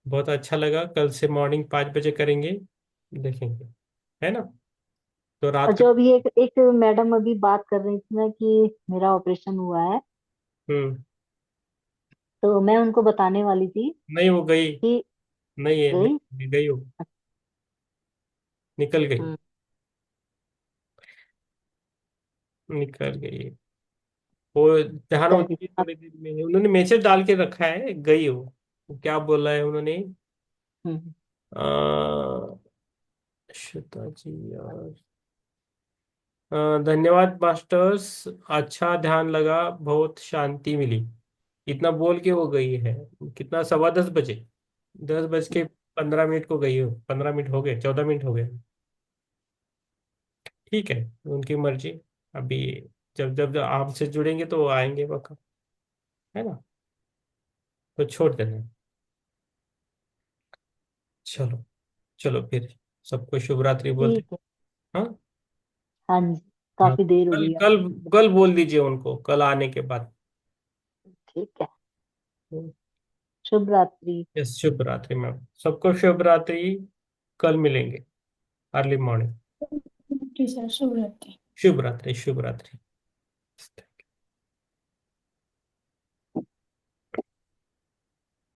बहुत अच्छा लगा। कल से मॉर्निंग 5 बजे करेंगे, देखेंगे, है ना? तो और रात का। जो अभी एक एक मैडम अभी बात कर रही थी ना कि मेरा ऑपरेशन हुआ है, हम्म। तो मैं उनको बताने वाली थी नहीं, वो गई। कि नहीं है, गई। नहीं गई, वो निकल गई। हम्म, निकल गई वो। ध्यान चलिए होती है थोड़ी देर में, उन्होंने मैसेज डाल के रखा है, गई हो। वो क्या बोला है उन्होंने? हम्म, श्वेता जी यार, धन्यवाद मास्टर्स, अच्छा ध्यान लगा, बहुत शांति मिली। इतना बोल के वो गई है। कितना, 10:15 बजे, 10:15 को गई हो। 15 मिनट हो गए, 14 मिनट हो गए। ठीक है, उनकी मर्जी। अभी जब जब जब आपसे जुड़ेंगे तो वो आएंगे पक्का, है ना? तो छोड़ देना। चलो, चलो फिर, सबको शुभ रात्रि बोलते। ठीक है। हाँ। हाँ जी, हाँ, काफी देर हो कल गई कल आपकी। कल बोल दीजिए उनको, कल आने के बाद। ठीक है। शुभ रात्रि। यस, शुभ रात्रि मैम, सबको शुभ रात्रि। कल मिलेंगे अर्ली मॉर्निंग। जी सर, शुभ रात्रि। शुभ रात्रि, शुभ रात्रि।